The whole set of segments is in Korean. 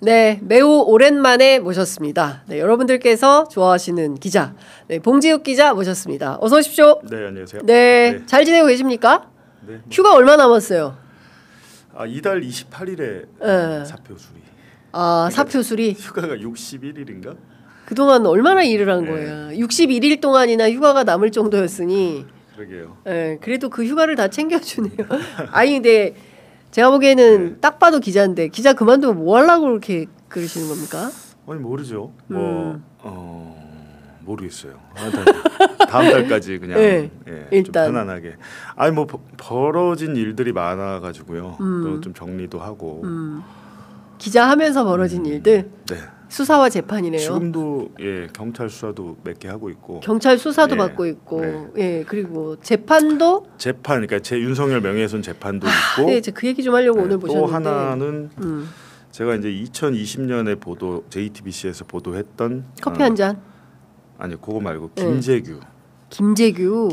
네, 매우 오랜만에 모셨습니다. 네, 여러분들께서 좋아하시는 기자, 네, 봉지욱 기자 모셨습니다. 어서 오십시오. 네, 안녕하세요. 네, 네. 잘 지내고 계십니까? 네. 휴가 얼마 남았어요? 이달 28일에 네. 사표 수리. 그러니까 사표 수리? 휴가가 61일인가? 그동안 얼마나 일을 한 네. 거예요? 61일 동안이나 휴가가 남을 정도였으니. 그러게요. 네, 그래도 그 휴가를 다 챙겨주네요. 아니 근데 제가 보기에는 딱 봐도 기자인데 기자 그만두면 뭐 하려고 그렇게 그러시는 겁니까? 아니 모르죠. 모르겠어요. 다음 달까지 그냥 네, 일단 좀 편안하게. 아니 뭐 벌어진 일들이 많아가지고요. 또 좀 정리도 하고. 기자 하면서 벌어진 일들. 네. 수사와 재판이네요. 지금도 경찰 수사도 몇 개 하고 있고. 경찰 수사도 받고 있고. 네. 그리고 재판도. 재판 그러니까 제 윤석열 명예훼손 재판도 있고. 네, 그 얘기 좀 하려고 오늘 보셨는데. 또 하나는. 제가 이제 2020년에 보도 JTBC에서 보도했던 커피 한 잔. 아니 그거 말고 김재규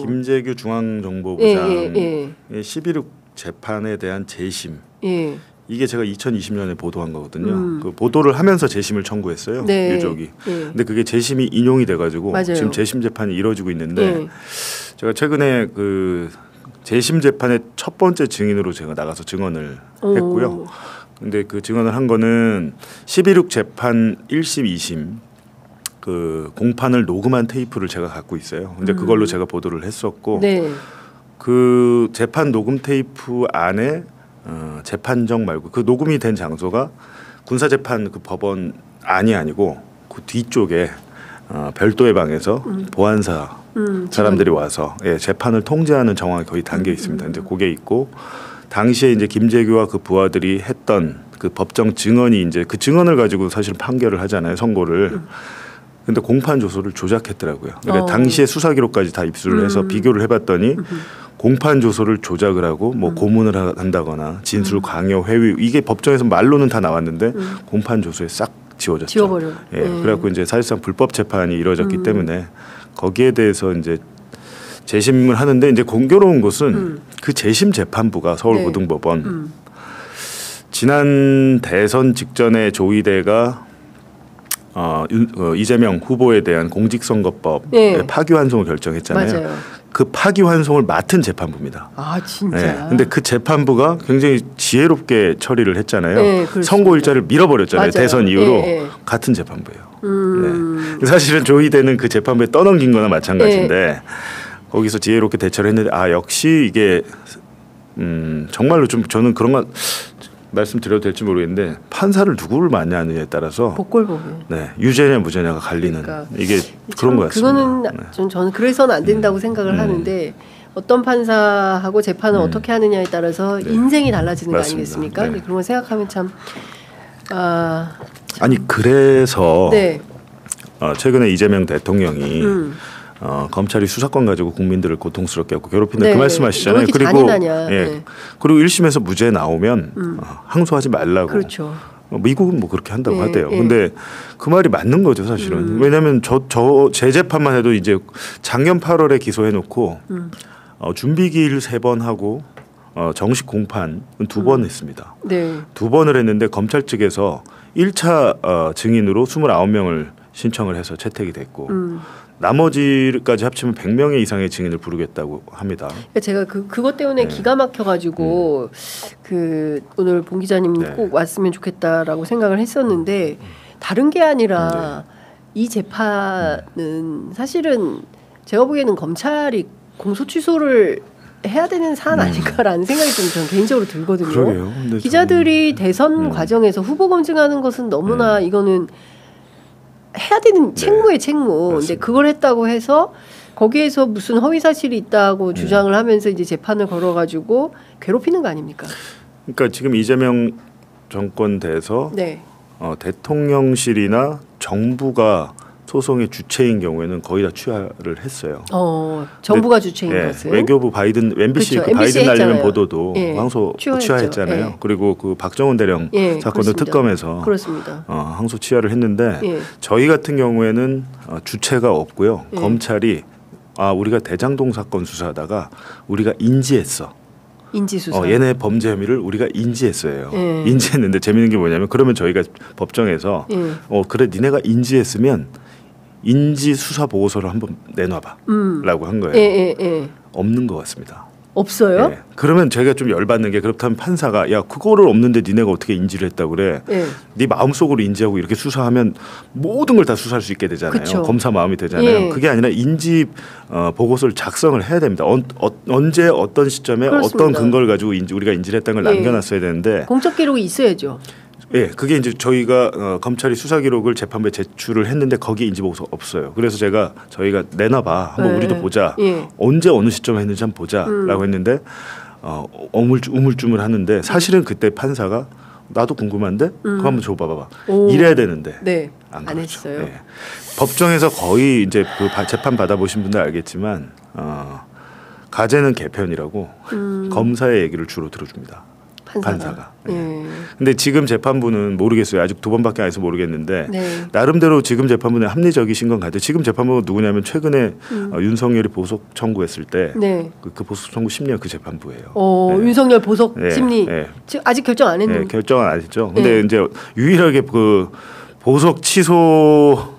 중앙정보부장의 11억 재판에 대한 재심. 이게 제가 2020년에 보도한 거거든요. 그 보도를 하면서 재심을 청구했어요. 유족이. 근데 그게 재심이 인용이 돼가지고 지금 재심 재판이 이루어지고 있는데 제가 최근에 그 재심 재판의 첫 번째 증인으로 제가 나가서 증언을 했고요. 근데 그 증언을 한 거는 11억 재판 1심, 2심 그 공판을 녹음한 테이프를 제가 갖고 있어요. 근데 그걸로 제가 보도를 했었고 그 재판 녹음 테이프 안에 재판정 말고 그 녹음이 된 장소가 군사재판 그 법원 안이 아니고 그 뒤쪽에 별도의 방에서 보안사 사람들이 와서 재판을 통제하는 정황이 거의 담겨 있습니다. 근데 그게 있고 당시에 이제 김재규와 그 부하들이 했던 그 법정 증언이 이제 그 증언을 가지고 사실 판결을 하잖아요. 선고를. 근데 공판 조서를 조작했더라고요. 그러니까 당시의 수사 기록까지 다 입수를 해서 비교를 해봤더니 공판 조서를 조작을 하고 뭐 고문을 한다거나 진술 강요 회유 이게 법정에서 말로는 다 나왔는데 공판 조서에 싹 지워졌죠. 지워버려. 그래갖고 이제 사실상 불법 재판이 이루어졌기 때문에 거기에 대해서 이제 재심을 하는데 이제 공교로운 것은 그 재심 재판부가 서울고등법원 지난 대선 직전에 조희대가 이재명 후보에 대한 공직선거법 파기환송을 결정했잖아요. 맞아요. 그 파기환송을 맡은 재판부입니다. 아 진짜. 근데 그 재판부가 굉장히 지혜롭게 처리를 했잖아요. 선고일자를 밀어버렸잖아요. 맞아요. 대선 이후로 같은 재판부예요. 사실은 조희대는 그 재판부에 떠넘긴 거나 마찬가지인데 거기서 지혜롭게 대처를 했는데 역시 이게 정말로 좀 저는 그런 건 말씀드려도 될지 모르겠는데 판사를 누구를 만나느냐에 따라서 복골복이 유죄냐 무죄냐가 갈리는 이게 그런 것 같습니다. 그거는 저는 그래서는 안 된다고 생각을 하는데 어떤 판사하고 재판을 어떻게 하느냐에 따라서 인생이 달라지는 거 아니겠습니까? 그런 걸 생각하면 참 아니 그래서 최근에 이재명 대통령이 검찰이 수사권 가지고 국민들을 고통스럽게 하고 괴롭힌다 그 말씀하시잖아요. 그리고 그리고 1심에서 무죄 나오면 항소하지 말라고. 그렇죠. 미국은 뭐 그렇게 한다고 하대요. 근데 그 말이 맞는 거죠, 사실은. 왜냐하면 제 재판만 해도 이제 작년 8월에 기소해놓고 준비기일 3번 하고 정식 공판 2번 했습니다. 2번을 했는데 검찰 측에서 1차 증인으로 29명을 신청을 해서 채택이 됐고 나머지까지 합치면 100명 이상의 증인을 부르겠다고 합니다. 제가 그것 때문에 기가 막혀가지고 오늘 봉 기자님 꼭 왔으면 좋겠다라고 생각을 했었는데 다른 게 아니라 이 재판은 사실은 제가 보기에는 검찰이 공소 취소를 해야 되는 사안 아닐까라는 생각이 좀 저는 개인적으로 들거든요. 그러게요. 기자들이 대선 과정에서 후보 검증하는 것은 너무나 이거는 해야 되는 책무의 책무. 근데 그걸 했다고 해서 거기에서 무슨 허위 사실이 있다고 주장을 하면서 이제 재판을 걸어가지고 괴롭히는 거 아닙니까? 그러니까 지금 이재명 정권 돼서 대통령실이나 정부가 소송의 주체인 경우에는 거의 다 취하를 했어요. 정부가 주체인 것은 외교부 바이든 MBC 그 바이든 날리면 보도도 항소 취하했잖아요. 그리고 그 박정훈 대령 사건도 특검에서 항소 취하를 했는데 저희 같은 경우에는 주체가 없고요. 검찰이 우리가 대장동 사건 수사하다가 우리가 인지했어. 인지수사. 얘네 범죄 혐의를 우리가 인지했어요. 인지했는데 재밌는 게 뭐냐면 그러면 저희가 법정에서 그래 니네가 인지했으면 인지수사 보고서를 한번 내놔봐 라고 한 거예요. 없는 것 같습니다. 없어요? 네. 그러면 제가 좀 열받는 게 그렇다면 판사가 야 그거를 없는데 니네가 어떻게 인지를 했다고 그래. 네 마음속으로 인지하고 이렇게 수사하면 모든 걸 다 수사할 수 있게 되잖아요. 그쵸. 검사 마음이 되잖아요. 그게 아니라 인지 보고서를 작성을 해야 됩니다. 언제 어떤 시점에 그렇습니다. 어떤 근거를 가지고 우리가 인지를 했다는 걸 남겨놨어야 되는데 공적 기록이 있어야죠. 예, 그게 이제 저희가 검찰이 수사 기록을 재판부에 제출을 했는데 거기에 인지 보고서 없어요. 그래서 저희가 내놔봐, 한번 우리도 보자. 언제 어느 시점에 했는지 한번 보자라고 했는데 우물쭈물 하는데 사실은 그때 판사가 나도 궁금한데 그거 한번 줘봐봐. 이래야 되는데 안 했어요. 예. 법정에서 거의 이제 그 재판 받아보신 분들 알겠지만 가제는 개편이라고 검사의 얘기를 주로 들어줍니다. 판사가. 근데 지금 재판부는 모르겠어요. 아직 2번밖에 안 해서 모르겠는데 나름대로 지금 재판부는 합리적이신 건 같아요. 지금 재판부가 누구냐면 최근에 윤석열이 보석 청구했을 때 그 보석 청구 심리가 그 재판부예요. 윤석열 보석 심리 아직 결정 안 했는데. 결정은 안 했죠. 근데 이제 유일하게 그 보석 취소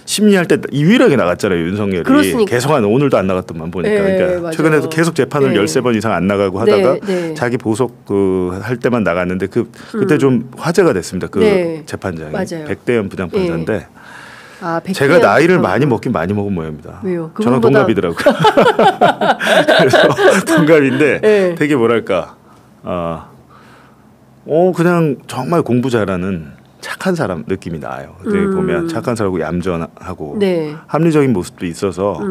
심리할 때 유일하게 나갔잖아요. 윤석열이. 그렇습니까? 계속 오늘도 안 나갔더만 보니까. 그러니까 최근에도 계속 재판을 13번 이상 안 나가고 하다가 자기 보석 할 때만 나갔는데 그때 좀 화제가 됐습니다. 그 재판장이. 맞아요. 백대현 부장판사인데 제가 나이를 많이 먹긴 많이 먹은 모양입니다. 왜요? 저랑 동갑이더라고요. 그래서 동갑인데 되게 뭐랄까 그냥 정말 공부 잘하는 착한 사람 느낌이 나요. 보면 착한 사람하고 얌전하고 합리적인 모습도 있어서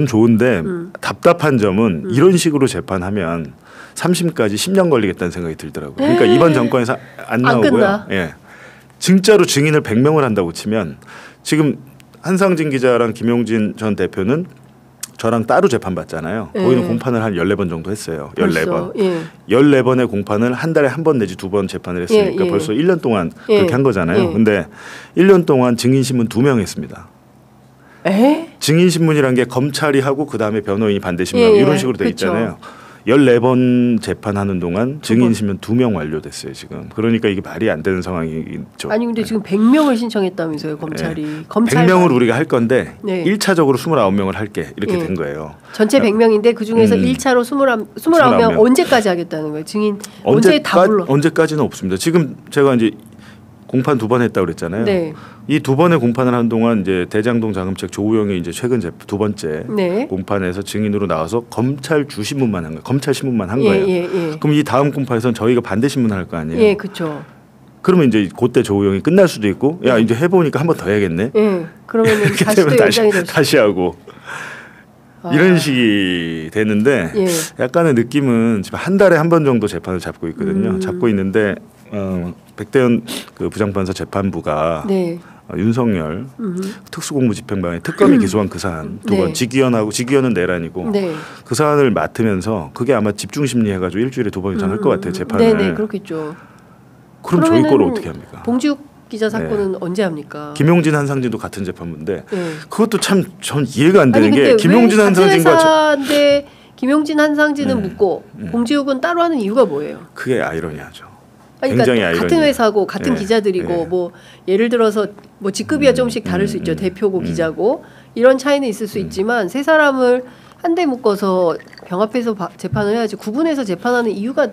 좋은데 답답한 점은 이런 식으로 재판하면 3심까지 10년 걸리겠다는 생각이 들더라고요. 그러니까 이번 정권에서 안 나오고요. 진짜로 증인을 100명을 한다고 치면 지금 한상진 기자랑 김용진 전 대표는 저랑 따로 재판 받잖아요. 거기는 공판을 한 14번 정도 했어요. 14번. 14번의 공판을 한 달에 한 번 내지 2번 재판을 했으니까 벌써 1년 동안 그렇게 한 거잖아요. 근데 1년 동안 증인신문 2명 했습니다. 증인신문이란 게 검찰이 하고 그다음에 변호인이 반대신문하고 이런 식으로 돼 있잖아요. 14번 재판하는 동안 증인신문 2명 완료됐어요 지금. 그러니까 이게 말이 안 되는 상황이죠. 아니 근데 지금 100명을 신청했다면서요 검찰이. 100명을 우리가 할 건데 1차적으로 29명을 할게 이렇게 된 거예요. 전체 100명인데 그중에서 1차로 29명 언제까지 하겠다는 거예요? 증인 언제 다 불러? 언제까지는 없습니다. 지금 제가 이제 공판 2번 했다고 그랬잖아요. 이 2번의 공판을 한 동안 이제 대장동 자금책 조우영이 이제 최근 2번째 공판에서 증인으로 나와서 검찰 주신문만 한 거예요. 검찰 신문만 한 거예요. 그럼 이 다음 공판에서는 저희가 반대 신문을 할 거 아니에요. 그렇죠. 그러면 이제 그때 조우영이 끝날 수도 있고, 야 이제 해보니까 한 번 더 해야겠네. 그러면은 다시 하고. 이런 식이 되는데 약간의 느낌은 지금 한 달에 한 번 정도 재판을 잡고 있거든요. 잡고 있는데 백대현 그 부장판사 재판부가 윤석열 특수공무집행방해 특검이 기소한 그 사안 2번 직위원은 내란이고 그 사안을 맡으면서 그게 아마 집중심리 해가지고 일주일에 2번 이상 할 것 같아요 재판을. 그렇겠죠. 그럼 저희 거를 어떻게 합니까? 봉지욱 기자 사건은 언제 합니까? 김용진 한상진도 같은 재판부인데 그것도 참 전 이해가 안 되는 게 김용진 한상진과 회사인데 김용진 한상진은 묻고 봉지욱은 따로 하는 이유가 뭐예요? 그게 아이러니하죠. 그러니까 굉장히 아이러니해요. 같은 회사고 같은 기자들이고 뭐 예를 들어서 뭐 직급이야 조금씩 다를 수 있죠. 대표고 기자고 이런 차이는 있을 수 있지만 세 사람을 한데 묶어서 병합해서 재판을 해야지 구분해서 재판하는 이유가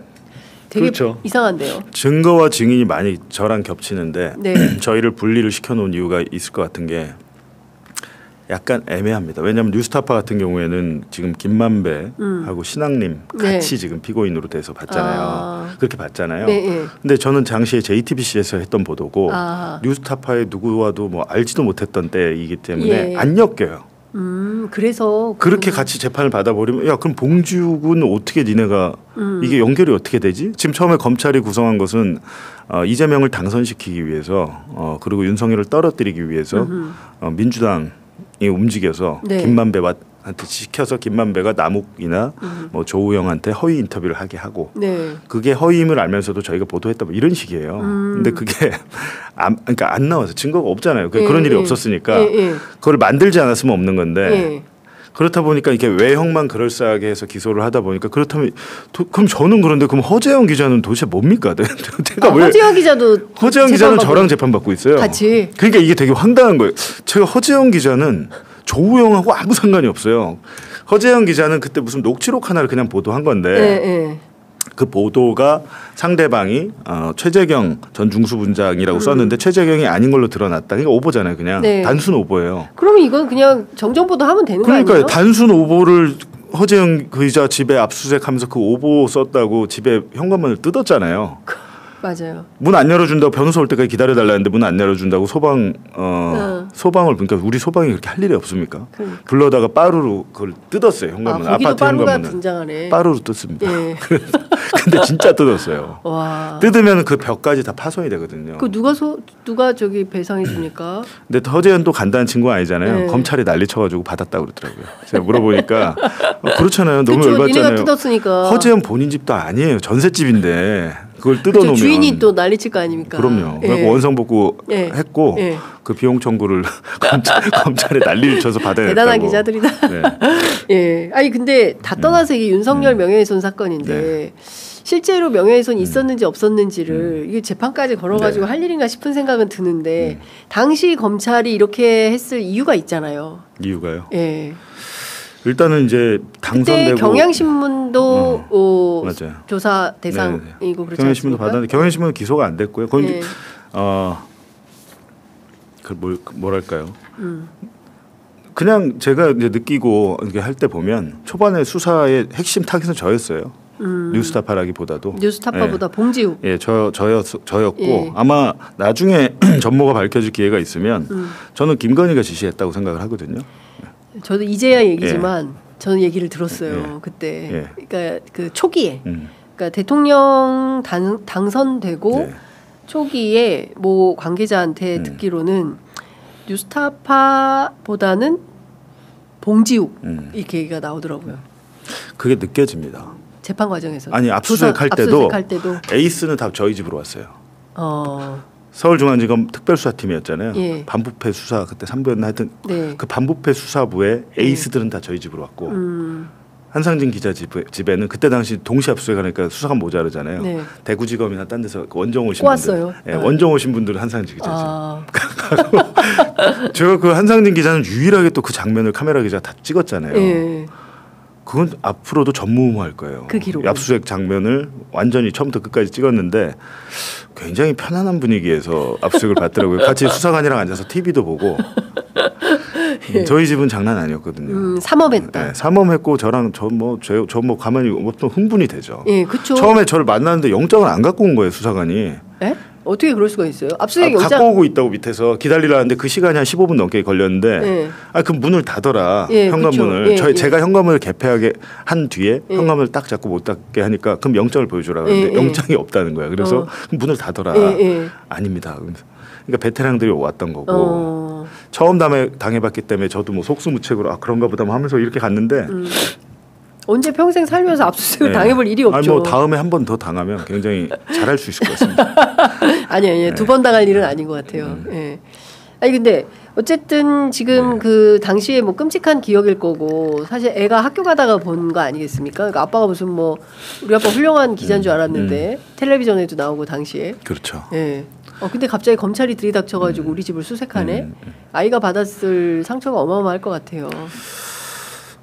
되게 이상한데요. 증거와 증인이 많이 저랑 겹치는데 저희를 분리를 시켜놓은 이유가 있을 것 같은 게 약간 애매합니다. 왜냐하면 뉴스타파 같은 경우에는 지금 김만배하고 신학님 같이 지금 피고인으로 돼서 봤잖아요. 그렇게 봤잖아요. 근데 저는 당시에 JTBC에서 했던 보도고 뉴스타파의 누구와도 뭐 알지도 못했던 때이기 때문에 안 엮여요. 그래서 그렇게 같이 재판을 받아버리면 야 그럼 봉지욱은 어떻게 니네가 이게 연결이 어떻게 되지? 지금 처음에 검찰이 구성한 것은 이재명을 당선시키기 위해서 그리고 윤석열을 떨어뜨리기 위해서 민주당이 움직여서 김만배한테 시켜서 김만배가 남욱이나 뭐 조우영한테 허위 인터뷰를 하게 하고 그게 허위임을 알면서도 저희가 보도했다 뭐 이런 식이에요. 근데 그게 그러니까 안 나와서 증거가 없잖아요. 그런 일이 없었으니까 그걸 만들지 않았으면 없는 건데 그렇다 보니까 이게 외형만 그럴싸하게 해서 기소를 하다 보니까 그렇다면 그럼 저는 그런데 그럼 허재영 기자는 도대체 뭡니까? 제가 왜 허재영 기자는 저랑 재판 받고 있어요. 같이. 그러니까 이게 되게 황당한 거예요. 제가 허재영 기자는 조우영하고 아무 상관이 없어요. 허재영 기자는 그때 무슨 녹취록 하나를 그냥 보도한 건데 네. 그 보도가 상대방이 최재경 전 중수부장이라고 썼는데 최재경이 아닌 걸로 드러났다. 그러니까 오보잖아요. 그냥 네. 단순 오보예요. 그러면 이건 그냥 정정보도 하면 되는 거 아니에요? 그러니까 단순 오보를 허재영 기자 집에 압수수색하면서 그 오보 썼다고 집에 현관문을 뜯었잖아요. 맞아요. 문 안 열어준다고 변호사 올 때까지 기다려달라는데 문 안 열어준다고 소방을 그러니까 우리 소방이 그렇게 할 일이 없습니까? 불러다가 빠루로 그걸 뜯었어요. 현관문. 거기도 아파트 빠루가 현관문을. 등장하네. 빠루로 뜯습니다. 예. 근데 진짜 뜯었어요. 와. 뜯으면 그 벽까지 다 파손이 되거든요. 그 누가 저기 배상해 줍니까? 근데 허재현도 간단한 친구가 아니잖아요. 네. 검찰이 난리쳐가지고 받았다고 그러더라고요. 제가 물어보니까 그렇잖아요. 너무 그쵸, 열받잖아요. 니네가 뜯었으니까. 허재현 본인 집도 아니에요. 전셋집인데 그걸 뜯어놓으면 주인이 또 난리칠 거 아닙니까? 그럼요. 예. 그리고 원상복구 예. 했고 예. 그 비용 청구를 검찰에 난리를 쳐서 받아냈다고. 대단한 기자들이다. 네. 예. 아니 근데 다 떠나서 이게 윤석열 명예훼손 사건인데 네. 실제로 명예훼손이 있었는지 없었는지를 이게 재판까지 걸어가지고 네. 할 일인가 싶은 생각은 드는데 당시 검찰이 이렇게 했을 이유가 있잖아요. 이유가요? 예. 일단은 이제 당선되고 그때 경향신문도 맞아요. 조사 대상이고 네. 그렇지 경향신문도 않습니까? 받았는데 경향신문은 기소가 안 됐고요. 거기 네. 뭐랄까요? 그냥 제가 이제 느끼고 이렇게 할 때 보면 초반에 수사의 핵심 타깃은 저였어요. 뉴스타파라기보다도 뉴스타파보다 봉지욱. 예, 저였고 예. 아마 나중에 전모가 밝혀질 기회가 있으면 저는 김건희가 지시했다고 생각을 하거든요. 저도 이제야 얘기지만 저는 얘기를 들었어요. 그때. 그러니까 그 초기에. 그러니까 대통령 당선되고 네. 초기에 뭐 관계자한테 듣기로는 뉴스타파보다는 봉지욱 이렇게 얘기가 나오더라고요. 그게 느껴집니다. 재판 과정에서. 아니 압수수색할 때도 때도 에이스는 다 저희 집으로 왔어요. 서울중앙지검 특별수사팀이었잖아요. 예. 반부패 수사 그때 3부였나 하여튼 네. 그 반부패 수사부에 에이스들은 다 저희 집으로 왔고 한상진 기자 집에는 그때 당시 동시 압수수색하니까 수사관 모자르잖아요. 네. 대구지검이나 딴 데서 원정 오신 꼬았어요. 분들, 원정 오신 분들은 한상진 기자죠. 제가 그 한상진 기자는 유일하게 또 그 장면을 카메라 기자 다 찍었잖아요. 예. 그건 앞으로도 전무후무할 거예요. 그 기록. 압수수색 장면을 완전히 처음부터 끝까지 찍었는데 굉장히 편안한 분위기에서 압수수색을 받더라고요. 같이 수사관이랑 앉아서 TV도 보고. 저희 집은 장난 아니었거든요. 삼엄했다. 네, 삼엄했고 저랑 저 뭐 가만히 어떤 흥분이 되죠. 예, 그렇죠. 처음에 저를 만났는데 영장을 안 갖고 온 거예요, 수사관이. 예? 어떻게 그럴 수가 있어요? 압수수색 영장 갖고 오고 있다고 밑에서 기다리라는데 그 시간이 한 15분 넘게 걸렸는데 예. 그 문을 닫아라. 예, 현관문을. 그렇죠. 예, 제가 현관문을 개폐하게 한 뒤에 현관문을 딱 잡고 못 닫게 하니까 그럼 영장을 보여주라 그러는데 영장이 없다는 거야. 그래서 그럼 문을 닫아라. 아닙니다. 그러니까 베테랑들이 왔던 거고 처음 당해봤기 때문에 저도 뭐 속수무책으로 그런가 보다 하면서 이렇게 갔는데 언제 평생 살면서 압수수색을 당해볼 일이 없죠. 아니 뭐 다음에 한 번 더 당하면 굉장히 잘할 수 있을 것 같습니다. 아니요. 두 번 당할 일은 아닌 것 같아요. 예. 아니 근데 어쨌든 지금 그 당시에 뭐 끔찍한 기억일 거고 사실 애가 학교 가다가 본 거 아니겠습니까? 그러니까 아빠가 무슨 뭐 우리 아빠 훌륭한 기자인 줄 알았는데 텔레비전에도 나오고 당시에. 그렇죠. 예. 근데 갑자기 검찰이 들이닥쳐가지고 우리 집을 수색하네. 아이가 받았을 상처가 어마어마할 것 같아요.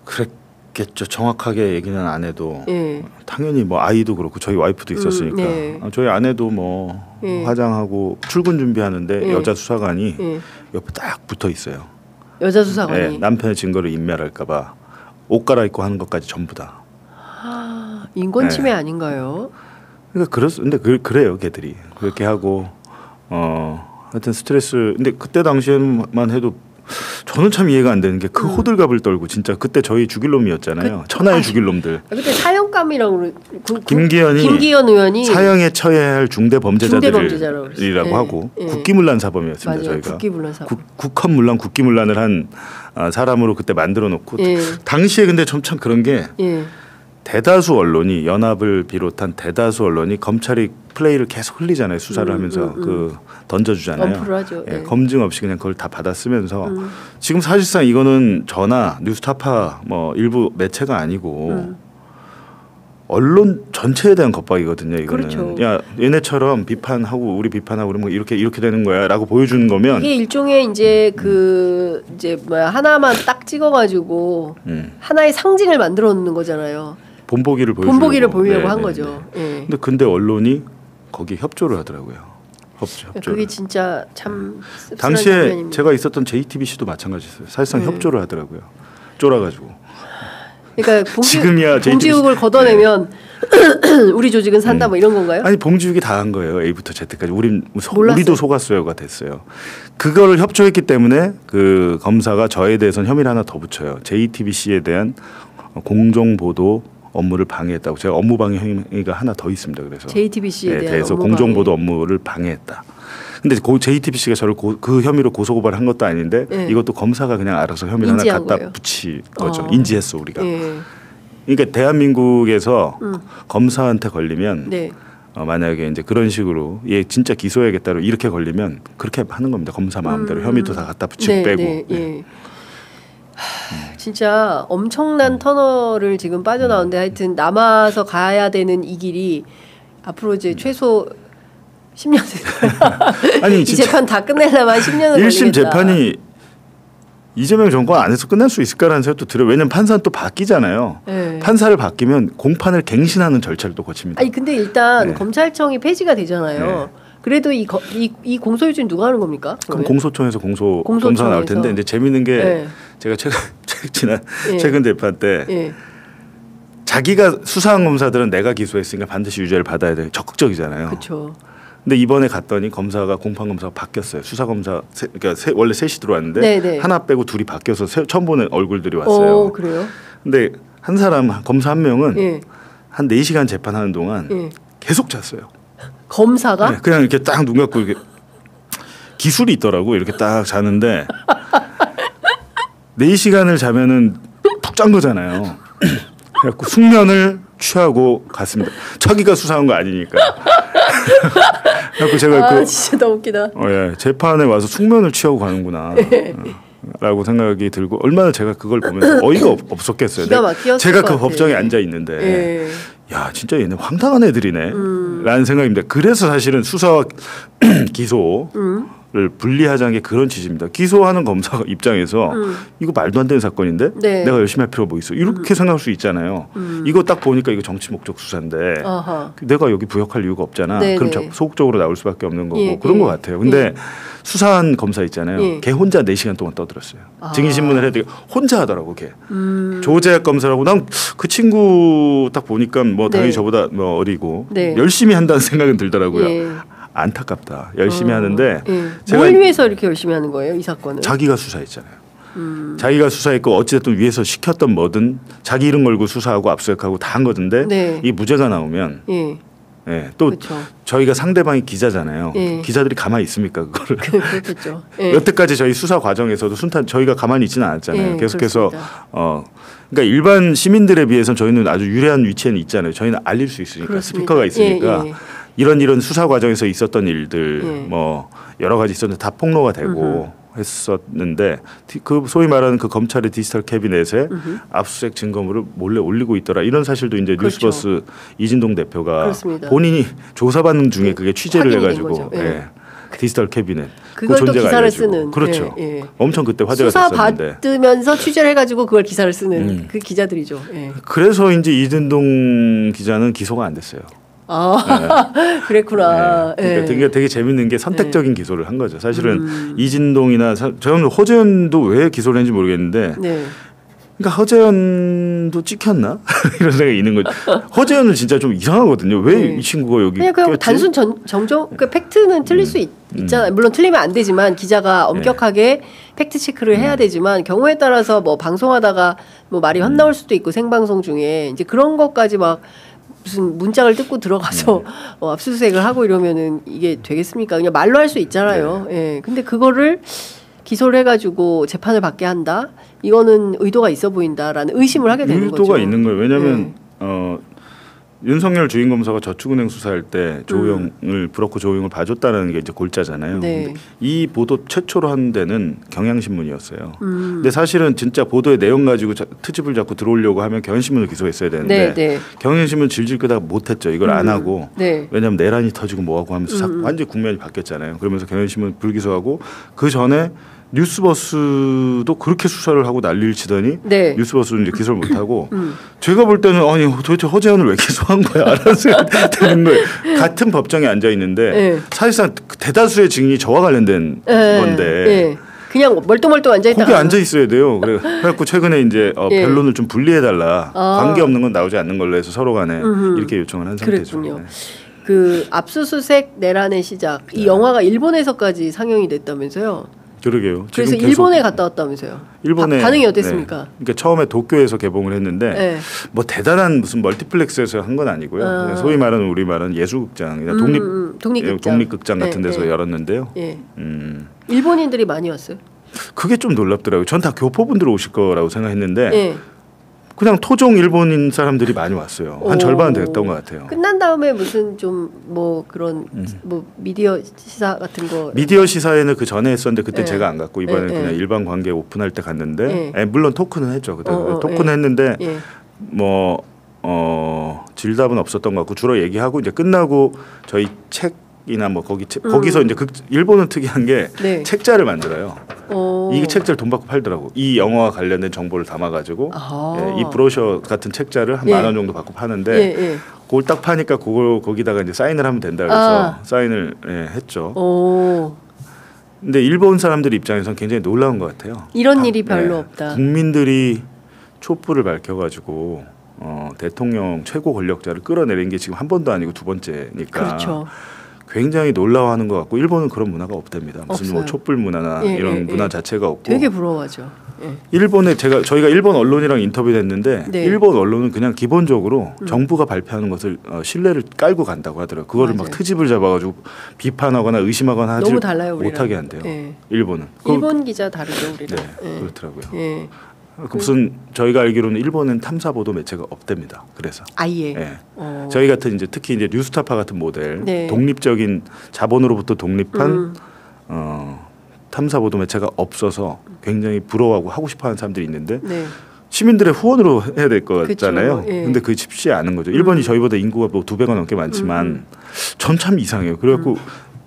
그랬겠죠. 정확하게 얘기는 안 해도 당연히 뭐 아이도 그렇고 저희 와이프도 있었으니까 저희 아내도 뭐 화장하고 출근 준비하는데 여자 수사관이 옆에 딱 붙어 있어요. 여자 수사관이 남편의 증거를 인멸할까봐 옷 갈아입고 하는 것까지 전부 다. 인권 침해 아닌가요? 그러니까 근데 그래요, 걔들이 그렇게 하고 하여튼 스트레스. 근데 그때 당시에만 해도 저는 참 이해가 안 되는 게 그 호들갑을 떨고 진짜 그때 저희 죽일 놈이었잖아요. 천하의 죽일 놈들. 그때 사형감이라고 김기현 의원이 사형에 처해야 할 중대 범죄자들이라고 하고 국기문란 사범이었습니다. 맞아요. 저희가 국기문란 사범. 국헌문란 국기문란을 한 사람으로 그때 만들어 놓고 당시에 근데 참 그런 게 대다수 언론이 연합을 비롯한 대다수 언론이 검찰이 플레이를 계속 흘리잖아요. 수사를 하면서 던져주잖아요. 하죠. 예, 검증 없이 그냥 그걸 다 받아쓰면서 지금 사실상 이거는 저나 뉴스타파 뭐 일부 매체가 아니고 언론 전체에 대한 겁박이거든요. 이거는 그렇죠. 야 얘네처럼 비판하고 우리 비판하고 그러면 이렇게 되는 거야라고 보여주는 거면 이게 일종의 이제 이제 뭐야 하나만 딱 찍어가지고 하나의 상징을 만들어 놓는 거잖아요. 본보기를 보이려고 한 거죠. 네. 근데 언론이 거기에 협조를 하더라고요. 협조를. 그게 진짜 참 당시에 장면입니다. 제가 있었던 JTBC도 마찬가지였어요. 사실상 협조를 하더라고요. 쫄아가지고. 그러니까 지금이야 봉지욱을 걷어내면 우리 조직은 산다 뭐 이런 건가요? 아니 봉지욱이 다 한 거예요. A부터 Z까지. 우리도 속았어요가 됐어요. 그거를 협조했기 때문에 그 검사가 저에 대해서는 혐의를 하나 더 붙여요. JTBC에 대한 공정보도 업무를 방해했다고. 제가 업무방해 혐의가 하나 더 있습니다. 그래서 JTBC에 대해서 공정보도 업무를 방해했다. 근데 JTBC가 저를 그 혐의로 고소고발한 것도 아닌데 이것도 검사가 그냥 알아서 혐의를 하나 갖다 붙인 거죠. 인지했어 우리가. 그러니까 대한민국에서 검사한테 걸리면 만약에 이제 그런 식으로 얘 진짜 기소해야겠다로 이렇게 걸리면 그렇게 하는 겁니다. 검사 마음대로 혐의도 다 갖다 붙이고 빼고. 진짜 엄청난 터널을 지금 빠져나오는데 하여튼 남아서 가야 되는 이 길이 앞으로 이제 최소 10년 아니 이 재판 다 끝내려면 10년은 1심 재판이 이재명 정권 안에서 끝날 수 있을까라는 생각도 들어요. 왜냐하면 판사는 또 바뀌잖아요. 판사를 바뀌면 공판을 갱신하는 절차를 또 거칩니다. 아니 근데 일단 검찰청이 폐지가 되잖아요. 그래도 이 공소유지는 누가 하는 겁니까? 그럼 공소청에서 공소가 나올 텐데 이제 재밌는 게 제가 최근 재판 때 자기가 수사한 검사들은 내가 기소했으니까 반드시 유죄를 받아야 돼. 적극적이잖아요. 그렇죠. 근데 이번에 갔더니 검사가 공판 검사가 바뀌었어요. 수사 검사 그러니까 원래 셋이 들어왔는데 하나 빼고 둘이 바뀌어서 처음 보는 얼굴들이 왔어요. 그래요? 근데 한 사람 검사 한 명은 한 4시간 재판하는 동안 계속 잤어요. 검사가? 네, 그냥 이렇게 딱 눈 감고 이렇게 기술이 있더라고. 이렇게 딱 자는데 4시간을 자면은 푹 잔 거잖아요. 그래갖고 숙면을 취하고 갔습니다. 자기가 수사한 거 아니니까. 그래갖고 제가 진짜 너무 웃기다. 재판에 와서 숙면을 취하고 가는구나. 라고 생각이 들고 얼마나 제가 그걸 보면서 어이가 없었겠어요. 제가 그 법정에 앉아 있는데 야 진짜 얘네 황당한 애들이네 라는 생각입니다. 그래서 사실은 수사와 기소를 분리하자는 게 그런 취지입니다. 기소하는 검사 입장에서 이거 말도 안 되는 사건인데 내가 열심히 할 필요가 뭐 있어 이렇게 생각할 수 있잖아요. 이거 딱 보니까 이거 정치 목적 수사인데 내가 여기 부역할 이유가 없잖아. 그럼 소극적으로 나올 수밖에 없는 거고 그런 것 같아요. 근데 수사한 검사 있잖아요. 걔 혼자 4시간 동안 떠들었어요. 증인신문을 해도 혼자 하더라고 걔. 조재학 검사라고 난 그 친구 딱 보니까 뭐 당연히 저보다 뭐 어리고 열심히 한다는 생각은 들더라고요. 안타깝다. 열심히 하는데 제가 뭘 위해서 이렇게 열심히 하는 거예요? 이 사건은? 자기가 수사했잖아요. 자기가 수사했고 어찌됐든 위에서 시켰던 뭐든 자기 이름 걸고 수사하고 압수수색하고 다 한 거던데 이 무죄가 나오면 또 그쵸. 저희가 상대방이 기자잖아요. 기자들이 가만히 있습니까 그거를? 그렇겠죠. 여태까지 저희 수사 과정에서도 저희가 가만히 있지는 않았잖아요. 계속해서 그러니까 일반 시민들에 비해서는 저희는 아주 유리한 위치에는 있잖아요. 저희는 알릴 수 있으니까 그렇습니다. 스피커가 있으니까 이런 수사 과정에서 있었던 일들 뭐 여러 가지 있었는데 다 폭로가 되고 했었는데 그 소위 말하는 그 검찰의 디지털 캐비넷에 압수수색 증거물을 몰래 올리고 있더라 이런 사실도 이제 뉴스버스 이진동 대표가 그렇습니다. 본인이 조사받는 중에 그게 취재를 해가지고 디지털 캐비넷 그걸 또 기사를 쓰는 그렇죠. 엄청 그때 화제가 수사 됐었는데 받으면서 취재를 해가지고 그걸 기사를 쓰는 그 기자들이죠. 그래서 이제 이진동 기자는 기소가 안 됐어요. 그랬구나. 그러니까 되게 재밌는 게 선택적인 기소를 한 거죠. 사실은 이진동이나 저는 허재현도 왜 기소를 했는지 모르겠는데 그러니까 허재현도 찍혔나 이런 생각이 있는 거죠. 허재현은 진짜 좀 이상하거든요. 왜 이 친구가 여기 그냥 단순 정정 그 팩트는 틀릴 수 있잖아요. 물론 틀리면 안 되지만 기자가 엄격하게 팩트 체크를 해야 되지만 경우에 따라서 뭐 방송하다가 뭐 말이 헛나올 수도 있고 생방송 중에 이제 그런 것까지 막 무슨 문짝을 뜯고 들어가서 압수수색을 하고 이러면은 이게 되겠습니까? 그냥 말로 할 수 있잖아요. 근데 그거를 기소를 해가지고 재판을 받게 한다. 이거는 의도가 있어 보인다라는 의심을 하게 되는 거죠. 의도가 있는 거예요. 왜냐하면 윤석열 주인검사가 저축은행 수사할 때 조용을 브로커 조용을 봐줬다는 게 이제 골자잖아요. 네. 이 보도 최초로 한 데는 경향신문이었어요. 근데 사실은 진짜 보도의 내용 가지고 트집을 잡고 들어오려고 하면 경향신문을 기소했어야 되는데 네. 경향신문 질질 끄다가 못했죠. 이걸 안 하고 네. 왜냐하면 내란이 터지고 뭐하고 하면서 완전히 국면이 바뀌었잖아요. 그러면서 경향신문 불기소하고 그 전에 뉴스버스도 그렇게 수사를 하고 난리를 치더니 네. 뉴스버스는 이제 기소를 못하고 제가 볼 때는 아니 도대체 허재현을 왜 기소한 거야 라는 생각이 드는 거예요. 같은 법정에 앉아 있는데 네. 사실상 대다수의 증인이 저와 관련된 건데 네. 그냥 멀뚱멀뚱 앉아있다가 거기 앉아 있어야 돼요. 그래갖고 최근에 이제 변론을 좀 분리해달라 관계 없는 건 나오지 않는 걸로 해서 서로 간에 이렇게 요청을 한 상태죠. 그랬군요. 네. 그 압수수색 내란의 시작 이 영화가 일본에서까지 상영이 됐다면서요? 그러게요. 그래서 일본에 갔다 왔다면서요. 일본에 반응이 어땠습니까? 네. 그러니까 처음에 도쿄에서 개봉을 했는데 네. 뭐 대단한 무슨 멀티플렉스에서 한 건 아니고요. 소위 말하는 우리 말은 예술극장, 독립극장 같은 데서 열었는데요. 일본인들이 많이 왔어요. 그게 좀 놀랍더라고요. 전 다 교포분들 오실 거라고 생각했는데 그냥 토종 일본인 사람들이 많이 왔어요. 한 절반은 됐던 것 같아요. 끝난 다음에 무슨 좀 뭐 그런 뭐 미디어 시사 같은 거 미디어 시사에는 그 전에 했었는데 그때 제가 안 갔고 이번에 그냥 일반 관객 오픈할 때 갔는데 물론 토크는 했죠. 그때 토크는 했는데 뭐 질답은 없었던 것 같고 주로 얘기하고 이제 끝나고 저희 책이나 뭐 거기서 이제 일본은 특이한 게 책자를 만들어요. 이 책자를 돈 받고 팔더라고. 이 영화와 관련된 정보를 담아가지고 이 브로셔 같은 책자를 한 10,000원 정도 받고 파는데 그걸 딱 파니까 그걸 거기다가 이제 사인을 하면 된다 그래서 사인을 했죠. 근데 일본 사람들 입장에서는 굉장히 놀라운 것 같아요. 이런 일이 별로 없다. 국민들이 촛불을 밝혀가지고 대통령 최고 권력자를 끌어내린 게 지금 한 번도 아니고 두 번째니까. 그렇죠. 굉장히 놀라워하는 것 같고 일본은 그런 문화가 없답니다. 무슨 뭐 촛불 문화나 이런 문화 자체가 없고 되게 부러워하죠. 일본에 저희가 일본 언론이랑 인터뷰했는데 일본 언론은 그냥 기본적으로 정부가 발표하는 것을 신뢰를 깔고 간다고 하더라고요. 그거를 막 트집을 잡아가지고 비판하거나 의심하거나 하지 못하게 한대요. 일본은. 일본 기자 다르죠 우리는. 그렇더라고요. 무슨 저희가 알기로는 일본은 탐사 보도 매체가 없답니다. 그래서 아예 저희 같은 이제 특히 이제 뉴스타파 같은 모델 독립적인 자본으로부터 독립한 탐사 보도 매체가 없어서 굉장히 부러워하고 하고 싶어하는 사람들이 있는데 시민들의 후원으로 해야 될 거잖아요. 근데 그게 쉽지 않은 거죠. 일본이 저희보다 인구가 뭐 2배가 넘게 많지만 전 참 이상해요. 그래갖고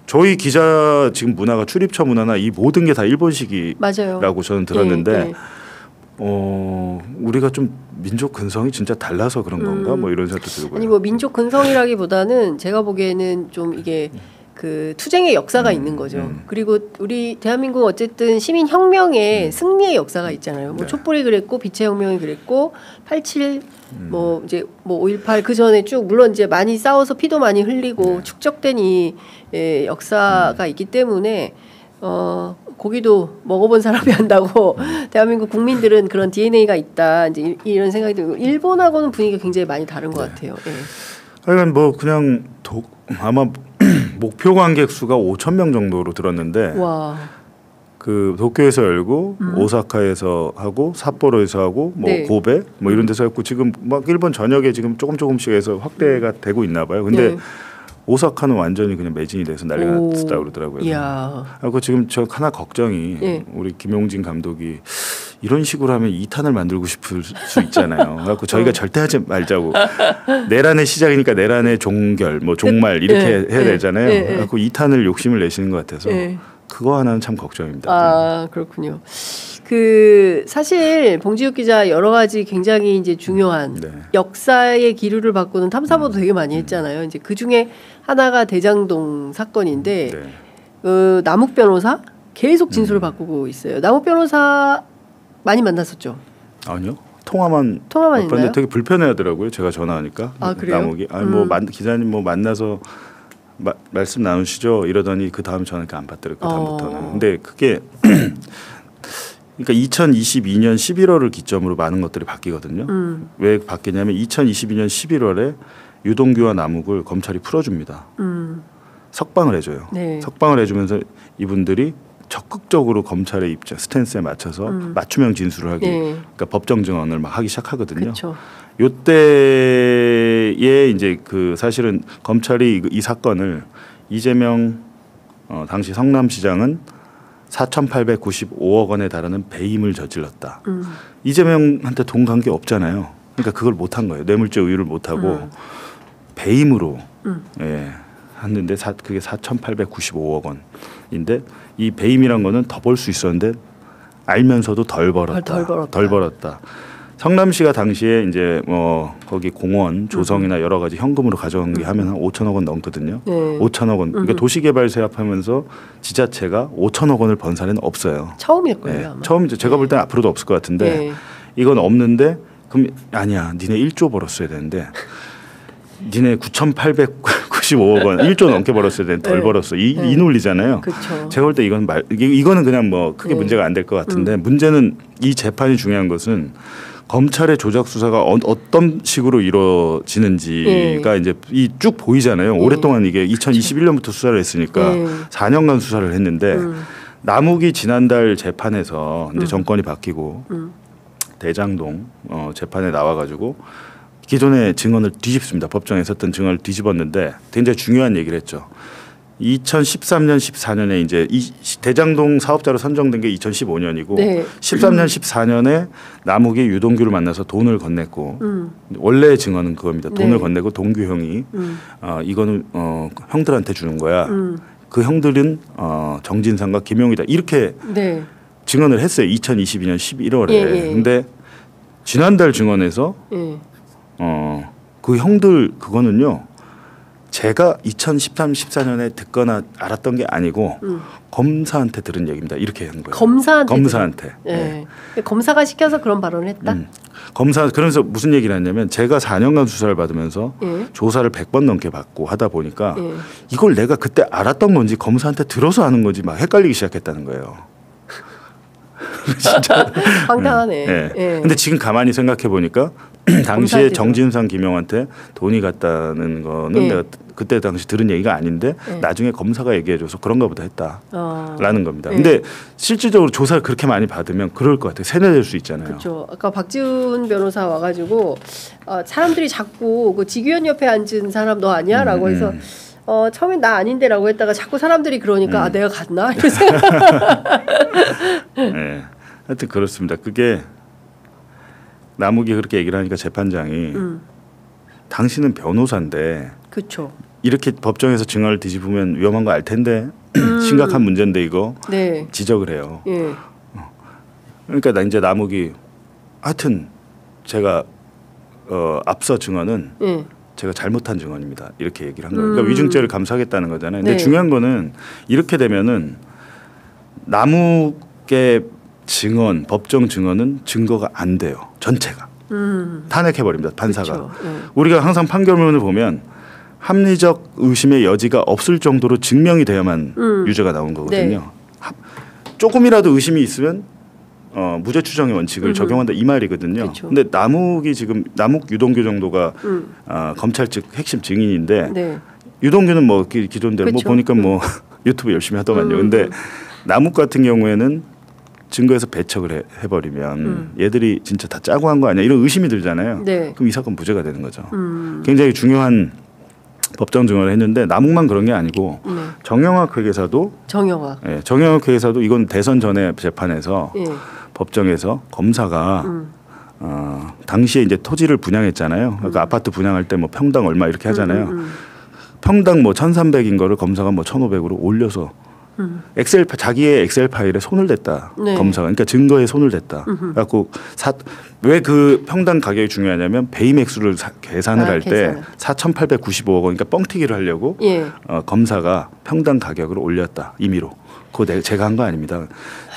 저희 기자 지금 문화가 출입처 문화나 이 모든 게 다 일본식이라고 저는 들었는데. 우리가 좀 민족 근성이 진짜 달라서 그런 건가 뭐 이런 생각도 들고요. 아니 뭐 민족 근성이라기보다는 제가 보기에는 좀 이게 그 투쟁의 역사가 있는 거죠. 그리고 우리 대한민국 어쨌든 시민 혁명의 승리의 역사가 있잖아요. 뭐 촛불이 그랬고 빛의 혁명이 그랬고 87 뭐 이제 뭐 5.18 그 전에 쭉 물론 이제 많이 싸워서 피도 많이 흘리고 축적된 이 역사가 있기 때문에 고기도 먹어본 사람이 한다고 대한민국 국민들은 그런 DNA가 있다 이제 이런 생각이 들고 일본하고는 분위기가 굉장히 많이 다른 것 같아요. 그러니까 뭐 그냥 아마 목표 관객 수가 5,000명 정도로 들었는데 그 도쿄에서 열고 오사카에서 하고 삿포로에서 하고 뭐 고베 뭐 이런 데서 했고 지금 막 일본 전역에 지금 조금씩 해서 확대가 되고 있나 봐요. 근데 오사카는 완전히 그냥 매진이 돼서 난리가 났다고 그러더라고요. 그리고 지금 저 하나 걱정이 우리 김용진 감독이 이런 식으로 하면 2탄을 만들고 싶을 수 있잖아요. 그래서 저희가 절대 하지 말자고 내란의 시작이니까 내란의 종결, 뭐 종말 이렇게 해야 되잖아요. 그래서 2탄을 욕심을 내시는 것 같아서 그거 하나는 참 걱정입니다. 아 그렇군요. 그 사실 봉지욱 기자 여러 가지 굉장히 이제 중요한 역사의 기류를 바꾸는 탐사보도 되게 많이 했잖아요. 이제 그 중에 하나가 대장동 사건인데 남욱 변호사 계속 진술을 바꾸고 있어요. 남욱 변호사 많이 만났었죠? 아니요. 통화만 있나요? 되게 불편해하더라고요. 제가 전화하니까. 아 그래요? 남욱이 뭐 기자님 뭐 만나서 말씀 나누시죠 이러더니 그 다음 전화가 안 받더라고요. 그 다음부터는. 근데 그게 그러니까 2022년 11월을 기점으로 많은 것들이 바뀌거든요. 왜 바뀌냐면 2022년 11월에 유동규와 남욱을 검찰이 풀어줍니다. 석방을 해줘요. 석방을 해주면서 이분들이 적극적으로 검찰의 입장 스탠스에 맞춰서 맞춤형 진술을 하기, 그러니까 법정 증언을 막 하기 시작하거든요. 요때에 이제 그 사실은 검찰이 이 사건을 이재명 당시 성남시장은 4,895억 원에 달하는 배임을 저질렀다. 이재명한테 돈 간 게 없잖아요. 그러니까 그걸 못한 거예요. 뇌물죄 의유를 못하고 배임으로 예, 했는데 그게 4,895억 원인데 이 배임이란 거는 더 벌 수 있었는데 알면서도 덜 벌었다. 성남시가 당시에 이제 뭐 거기 공원 조성이나 여러 가지 현금으로 가져간 게 하면 한 5천억 원 넘거든요. 5천억 원. 그러니까 도시개발세 합하면서 지자체가 5천억 원을 번 사례는 없어요. 처음일 거예요. 아마. 처음이죠. 제가 볼 때는 앞으로도 없을 것 같은데 이건 없는데 그럼 아니야. 니네 1조 벌었어야 되는데 니네 9,895억 원 1조 넘게 벌었어야 되는데 덜 벌었어. 이 논리잖아요. 그쵸. 제가 볼 때 이거는 그냥 뭐 크게 문제가 안 될 것 같은데 문제는 이 재판이 중요한 것은 검찰의 조작 수사가 어떤 식으로 이루어지는지가 이제 이 쭉 보이잖아요. 오랫동안 이게 2021년부터 수사를 했으니까 4년간 수사를 했는데 남욱이 지난달 재판에서 이제 정권이 바뀌고 대장동 재판에 나와가지고 기존의 증언을 뒤집습니다. 법정에 있었던 증언을 뒤집었는데 굉장히 중요한 얘기를 했죠. 2013년, 14년에 이제 이 대장동 사업자로 선정된 게 2015년이고 13년, 14년에 남욱이 유동규를 만나서 돈을 건넸고 원래 증언은 그겁니다. 돈을 건네고 동규 형이 이거는 형들한테 주는 거야. 그 형들은 정진상과 김용이다. 이렇게 증언을 했어요. 2022년 11월에. 근데 지난달 증언에서 그 형들 그거는요. 제가 2013, 14년에 듣거나 알았던 게 아니고 검사한테 들은 얘기입니다. 이렇게 한 거예요. 검사한테. 네. 검사가 시켜서 그런 발언을 했다. 검사 그러면서 무슨 얘기를 했냐면 제가 4년간 수사를 받으면서 조사를 100번 넘게 받고 하다 보니까 이걸 내가 그때 알았던 건지 검사한테 들어서 아는 건지 막 헷갈리기 시작했다는 거예요. 진짜 황당하네. 근데 지금 가만히 생각해 보니까 당시에 정진상 김용한테 돈이 갔다는 거는 내가 그때 당시 들은 얘기가 아닌데 나중에 검사가 얘기해줘서 그런가 보다 했다라는 겁니다. 근데 실질적으로 조사를 그렇게 많이 받으면 그럴 것 같아요. 세뇌될 수 있잖아요. 그렇죠. 아까 박지훈 변호사 와가지고 사람들이 자꾸 그 지규현 옆에 앉은 사람 너 아니야?라고 해서 처음엔 나 아닌데라고 했다가 자꾸 사람들이 그러니까 내가 갔나? 이래서 네, 하여튼 그렇습니다. 그게 남욱이 그렇게 얘기를 하니까 재판장이 당신은 변호사인데 그쵸. 이렇게 법정에서 증언을 뒤집으면 위험한 거 알 텐데 심각한 문제인데 이거 지적을 해요. 그러니까 나 이제 남욱이 하여튼 제가 앞서 증언은 제가 잘못한 증언입니다. 이렇게 얘기를 한 거예요. 그러니까 위증죄를 감수하겠다는 거잖아요. 근데 중요한 거는 이렇게 되면은 남욱의 증언, 법정 증언은 증거가 안 돼요. 전체가 탄핵해 버립니다. 판사가. 우리가 항상 판결문을 보면 합리적 의심의 여지가 없을 정도로 증명이 돼야만 유죄가 나온 거거든요. 조금이라도 의심이 있으면 무죄 추정의 원칙을 적용한다 이 말이거든요. 근데 남욱이 지금 남욱 유동규 정도가 검찰 측 핵심 증인인데 유동규는 뭐 기존대로 뭐 보니까 뭐 유튜브 열심히 하더만요. 근데 남욱 같은 경우에는 증거에서 배척을 해버리면 얘들이 진짜 다 짜고 한 거 아니야 이런 의심이 들잖아요. 그럼 이 사건 무죄가 되는 거죠. 굉장히 중요한 법정 증언을 했는데 남욱만 그런 게 아니고 정영학 회계사도 정영학 회계사도 이건 대선 전에 재판에서 법정에서 검사가 당시에 이제 토지를 분양했잖아요. 그러니까 아파트 분양할 때 뭐 평당 얼마 이렇게 하잖아요. 평당 뭐 1,300인 거를 검사가 뭐 1,500으로 올려서 자기의 엑셀 파일에 손을 댔다. 검사가. 그러니까 증거에 손을 댔다. 그래갖고 왜 그 평당 가격이 중요하냐면 배임 액수를 계산을 할 때 4,895억 원 그러니까 뻥튀기를 하려고 검사가 평당 가격을 올렸다. 임의로. 그거 제가 한 거 아닙니다.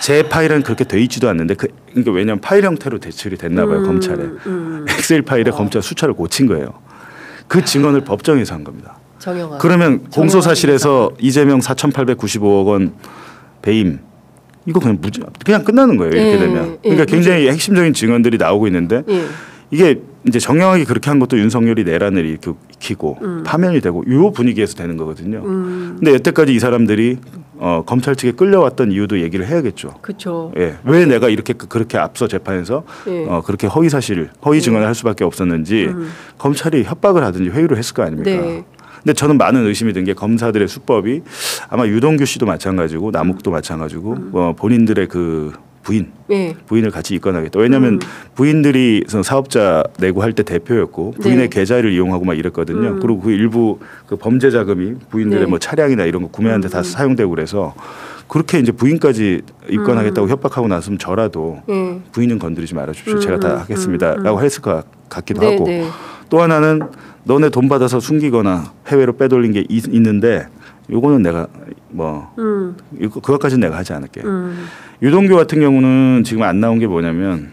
제 파일은 그렇게 돼 있지도 않는데 그러니까 왜냐하면 파일 형태로 대출이 됐나 봐요. 검찰에. 엑셀 파일에 검찰 숫자를 고친 거예요. 그 증언을 법정에서 한 겁니다. 그러면 공소사실에서 이재명 4,895억 원 배임 이거 그냥 끝나는 거예요. 이렇게 되면. 그러니까 굉장히 핵심적인 증언들이 나오고 있는데 이게 이제 정영학이 그렇게 한 것도 윤석열이 내란을 일으키고 파면이 되고 이 분위기에서 되는 거거든요. 근데 여태까지 이 사람들이 검찰 측에 끌려왔던 이유도 얘기를 해야겠죠. 그렇죠. 예, 왜 내가 이렇게 그렇게 앞서 재판에서 예. 그렇게 허위 증언을 할 수밖에 없었는지 검찰이 협박을 하든지 회유를 했을 거 아닙니까? 네. 근데 저는 많은 의심이 든 게 검사들의 수법이 아마 유동규 씨도 마찬가지고 남욱도 마찬가지고 본인들의 그 부인을 같이 입건하겠다. 왜냐하면 부인들이 사업자 내고 할 때 대표였고 부인의 계좌를 이용하고 막 이랬거든요. 그리고 그 일부 그 범죄 자금이 부인들의 뭐 차량이나 이런 거 구매하는데 다 사용되고 그래서 그렇게 이제 부인까지 입건하겠다고 협박하고 나서면 저라도 부인은 건드리지 말아주십시오. 제가 다 하겠습니다라고 했을 것 같기도 하고 또 하나는 너네 돈 받아서 숨기거나 해외로 빼돌린 게 있는데 요거는 내가 그것까지는 내가 하지 않을게. 유동규 같은 경우는 지금 안 나온 게 뭐냐면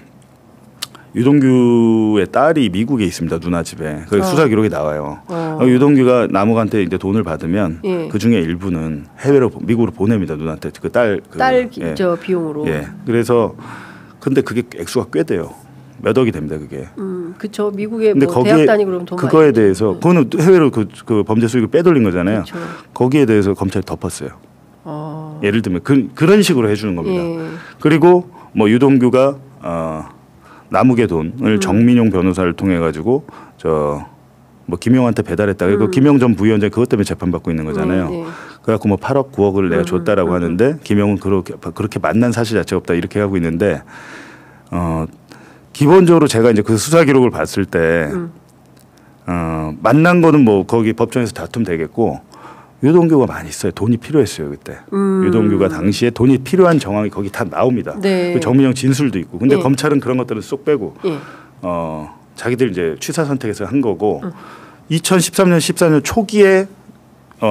유동규의 딸이 미국에 있습니다. 누나 집에. 그 수사 기록이 나와요. 유동규가 남욱한테 이제 돈을 받으면 그 중에 일부는 해외로 미국으로 보냅니다. 누나한테 그 딸 비용으로. 예. 그래서 근데 그게 액수가 꽤 돼요. 몇 억이 됩니다. 그게. 그렇죠. 미국에 뭐 대학 다니고 그러면 돈 그거에 많이 대해서 그거는 해외로 그 범죄 수익을 빼돌린 거잖아요. 그쵸. 거기에 대해서 검찰이 덮었어요. 예를 들면 그런 식으로 해주는 겁니다. 그리고 뭐 유동규가 남욱의 돈을 정민용 변호사를 통해 가지고 뭐 김용한테 배달했다. 그리고 김용 전 부위원장 그것 때문에 재판받고 있는 거잖아요. 그래갖고 뭐 8억 9억을 내가 줬다라고 하는데 김용은 그렇게 만난 사실 자체가 없다 이렇게 하고 있는데 기본적으로 제가 이제 그 수사 기록을 봤을 때 만난 거는 뭐 거기 법정에서 다툼 되겠고 유동규가 많이 있어요. 돈이 필요했어요 그때. 유동규가 당시에 돈이 필요한 정황이 거기 다 나옵니다. 네. 그 정민영 진술도 있고. 근데 검찰은 그런 것들을 쏙 빼고 자기들 이제 취사 선택해서 한 거고 2013년 14년 초기에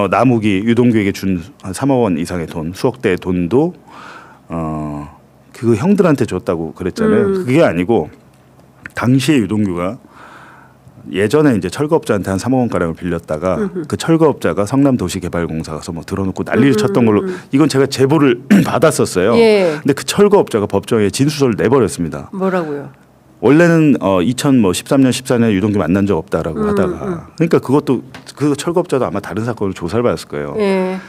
남욱이 유동규에게 준 한 3억 원 이상의 돈, 수억 대의 돈도 그 형들한테 줬다고 그랬잖아요. 그게 아니고 당시에 유동규가 예전에 이제 철거업자한테 한 3억 원 가량을 빌렸다가 그 철거업자가 성남도시개발공사 가서 뭐 들어놓고 난리를 쳤던 걸로 이건 제가 제보를 받았었어요. 근데 그 철거업자가 법정에 진술서를 내버렸습니다. 뭐라고요? 원래는 2013년 14년에 유동규 만난 적 없다라고 하다가 그러니까 그것도 그 철거업자도 아마 다른 사건으로 조사를 받았을 거예요. 그러니까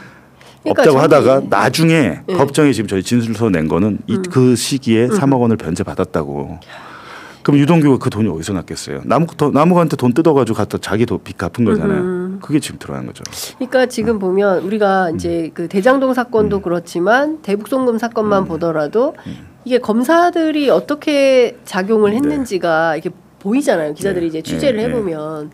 없다고 하다가 나중에 법정에 지금 저희 진술서 낸 거는 그 시기에 3억 원을 변제받았다고. 그럼 유동규가 그 돈이 어디서 났겠어요? 남욱한테 돈 뜯어가지고 갖다 자기 빚 갚은 거잖아요. 그게 지금 들어간 거죠. 그러니까 지금 보면 우리가 이제 그 대장동 사건도 그렇지만 대북송금 사건만 보더라도 이게 검사들이 어떻게 작용을 했는지가 이렇게 보이잖아요. 기자들이 이제 취재를 해보면.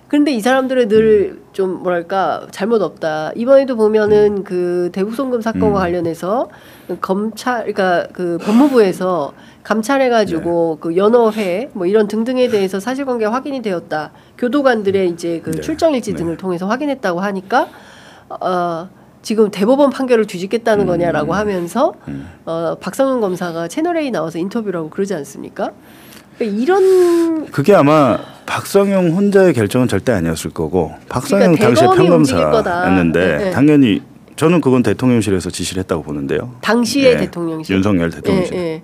그런데 이 사람들은 늘 좀 뭐랄까 잘못 없다. 이번에도 보면은 그 대북송금 사건과 관련해서 그러니까 그 법무부에서 감찰해가지고 그 연어회 뭐 이런 등등에 대해서 사실관계 확인이 되었다. 교도관들의 이제 그 출정일지 등을 통해서 확인했다고 하니까 지금 대법원 판결을 뒤집겠다는 거냐라고 하면서 박상훈 검사가 채널A 나와서 인터뷰를 하고 그러지 않습니까? 이런 그게 아마 박성용 혼자의 결정은 절대 아니었을 거고 박성용 그러니까 당시에 평검사였는데 당연히 저는 그건 대통령실에서 지시를 했다고 보는데요. 당시의 대통령실 윤석열 대통령실.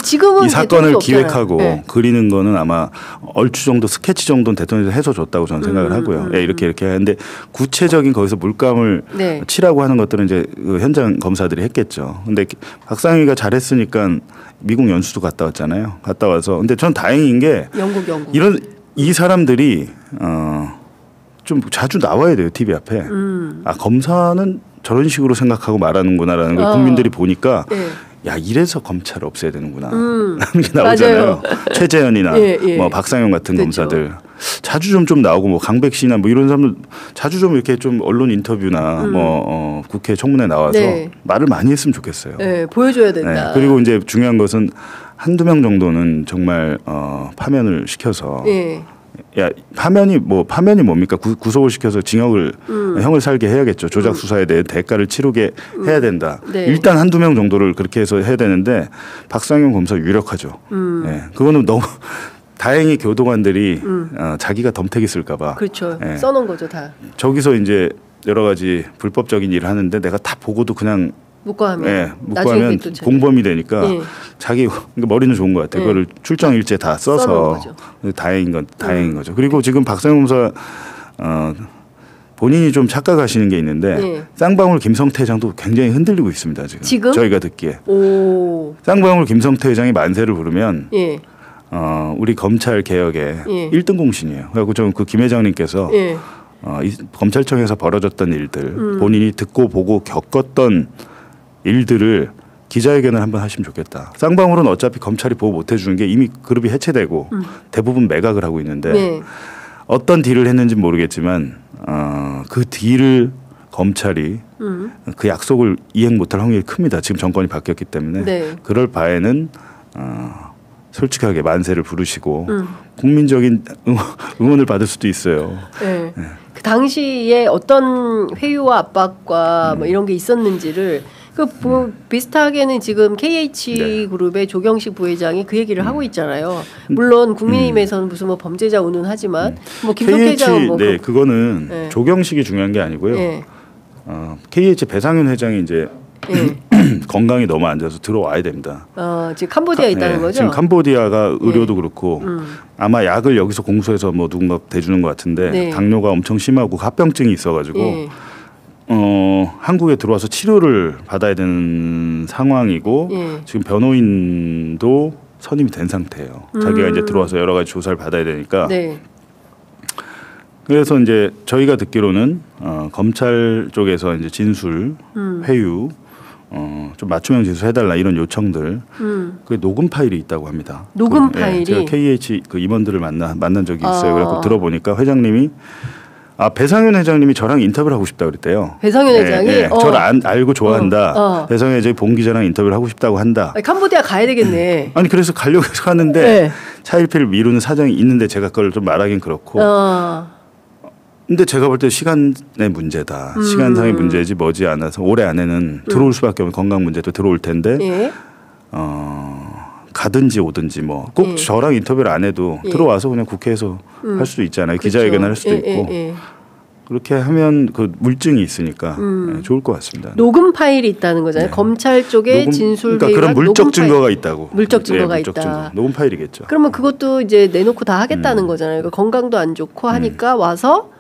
지금은 이 사건을 기획하고 그리는 거는 아마 얼추 정도 스케치 정도는 대통령에서 해서 줬다고 저는 생각을 하고요. 이렇게 하는데 구체적인 거기서 물감을 칠하고 하는 것들은 이제 그 현장 검사들이 했겠죠. 근데 박상희가 잘했으니까 미국 연수도 갔다 왔잖아요. 갔다 와서 근데 전 다행인 게 영국 이 사람들이 좀 자주 나와야 돼요. TV 앞에. 검사는 저런 식으로 생각하고 말하는구나라는 걸 국민들이 보니까 야 이래서 검찰을 없애야 되는구나 하는 게 나오잖아요. 최재현이나 뭐 박상영 같은 검사들 자주 좀 나오고 뭐 강백 씨나 뭐 이런 사람들 자주 좀 이렇게 좀 언론 인터뷰나 뭐 국회 청문회 나와서 말을 많이 했으면 좋겠어요. 보여줘야 된다. 그리고 이제 중요한 것은 한두 명 정도는 정말 파면을 시켜서 야 파면이 뭡니까? 구속을 시켜서 징역을 형을 살게 해야겠죠. 조작 수사에 대해 대가를 치르게 해야 된다. 일단 한두 명 정도를 그렇게 해서 해야 되는데 박상용 검사 유력하죠. 그거는 너무 다행히 교도관들이 자기가 덤태기 쓸까봐 그렇죠. 써놓은 거죠 다. 저기서 이제 여러 가지 불법적인 일을 하는데 내가 다 보고도 그냥 묵과하면 공범이 되니까 자기 머리는 좋은 것 같아요. 그거를 출정 일제 다 써서 다행인 거죠. 그리고 지금 박상용 검사 본인이 좀 착각하시는 게 있는데 쌍방울 김성태 회장도 굉장히 흔들리고 있습니다. 지금 저희가 듣기에. 쌍방울 김성태 회장이 만세를 부르면 우리 검찰 개혁의 1등 공신이에요. 그래서 좀 그 김 회장님께서 검찰청에서 벌어졌던 일들, 본인이 듣고 보고 겪었던 일들을 기자회견을 한번 하시면 좋겠다. 쌍방울은 어차피 검찰이 보호 못 해주는 게 이미 그룹이 해체되고 대부분 매각을 하고 있는데 어떤 딜을 했는지 모르겠지만 그 딜을 검찰이 그 약속을 이행 못할 확률이 큽니다. 지금 정권이 바뀌었기 때문에 그럴 바에는 솔직하게 만세를 부르시고 국민적인 응원을 받을 수도 있어요. 그 당시에 어떤 회유와 압박과 뭐 이런 게 있었는지를 비슷하게는 지금 KH그룹의 조경식 부회장이 그 얘기를 하고 있잖아요. 물론 국민의힘에서는 무슨 뭐 범죄자 운운하지만 뭐 김성태 회장은 뭐 그거는 조경식이 중요한 게 아니고요. KH 배상윤 회장이 이제 건강이 너무 안 좋아서 들어와야 됩니다. 지금 캄보디아에 있다는 거죠? 지금 캄보디아가 의료도 그렇고 아마 약을 여기서 공수해서 뭐 누군가 대주는 것 같은데 당뇨가 엄청 심하고 합병증이 있어가지고 한국에 들어와서 치료를 받아야 되는 상황이고 지금 변호인도 선임이 된 상태예요. 자기가 이제 들어와서 여러 가지 조사를 받아야 되니까. 그래서 이제 저희가 듣기로는 검찰 쪽에서 이제 진술, 회유, 좀 맞춤형 진술해달라 이런 요청들, 그 녹음 파일이 있다고 합니다. 녹음 파일이? 제가 KH 그 임원들을 만난 적이 있어요. 그래서 들어보니까 회장님이 배상윤 회장님이 저랑 인터뷰를 하고 싶다 그랬대요. 배상윤 회장이 저를 알고 좋아한다. 배상윤 회장이 봉 기자랑 인터뷰를 하고 싶다고 한다. 캄보디아 가야 되겠네. 아니 그래서 가려고 해서 갔는데 차일피일 미루는 사정이 있는데 제가 그걸 좀 말하긴 그렇고. 근데 제가 볼 때 시간의 문제다. 시간상의 문제지 머지않아서 올해 안에는 들어올 수밖에 없는 건강 문제도 들어올 텐데 가든지 오든지 뭐 꼭 저랑 인터뷰를 안 해도 들어와서 그냥 국회에서 할 수도 있잖아요. 기자회견을 할 수도 있고 그렇게 하면 그 물증이 있으니까 좋을 것 같습니다. 녹음 파일이 있다는 거잖아요. 검찰 쪽에 진술 그러니까 그런 물적 증거가 있다고. 물적 증거가 있다. 녹음 파일이겠죠. 그러면 그것도 이제 내놓고 다 하겠다는 거잖아요. 그러니까 건강도 안 좋고 하니까 와서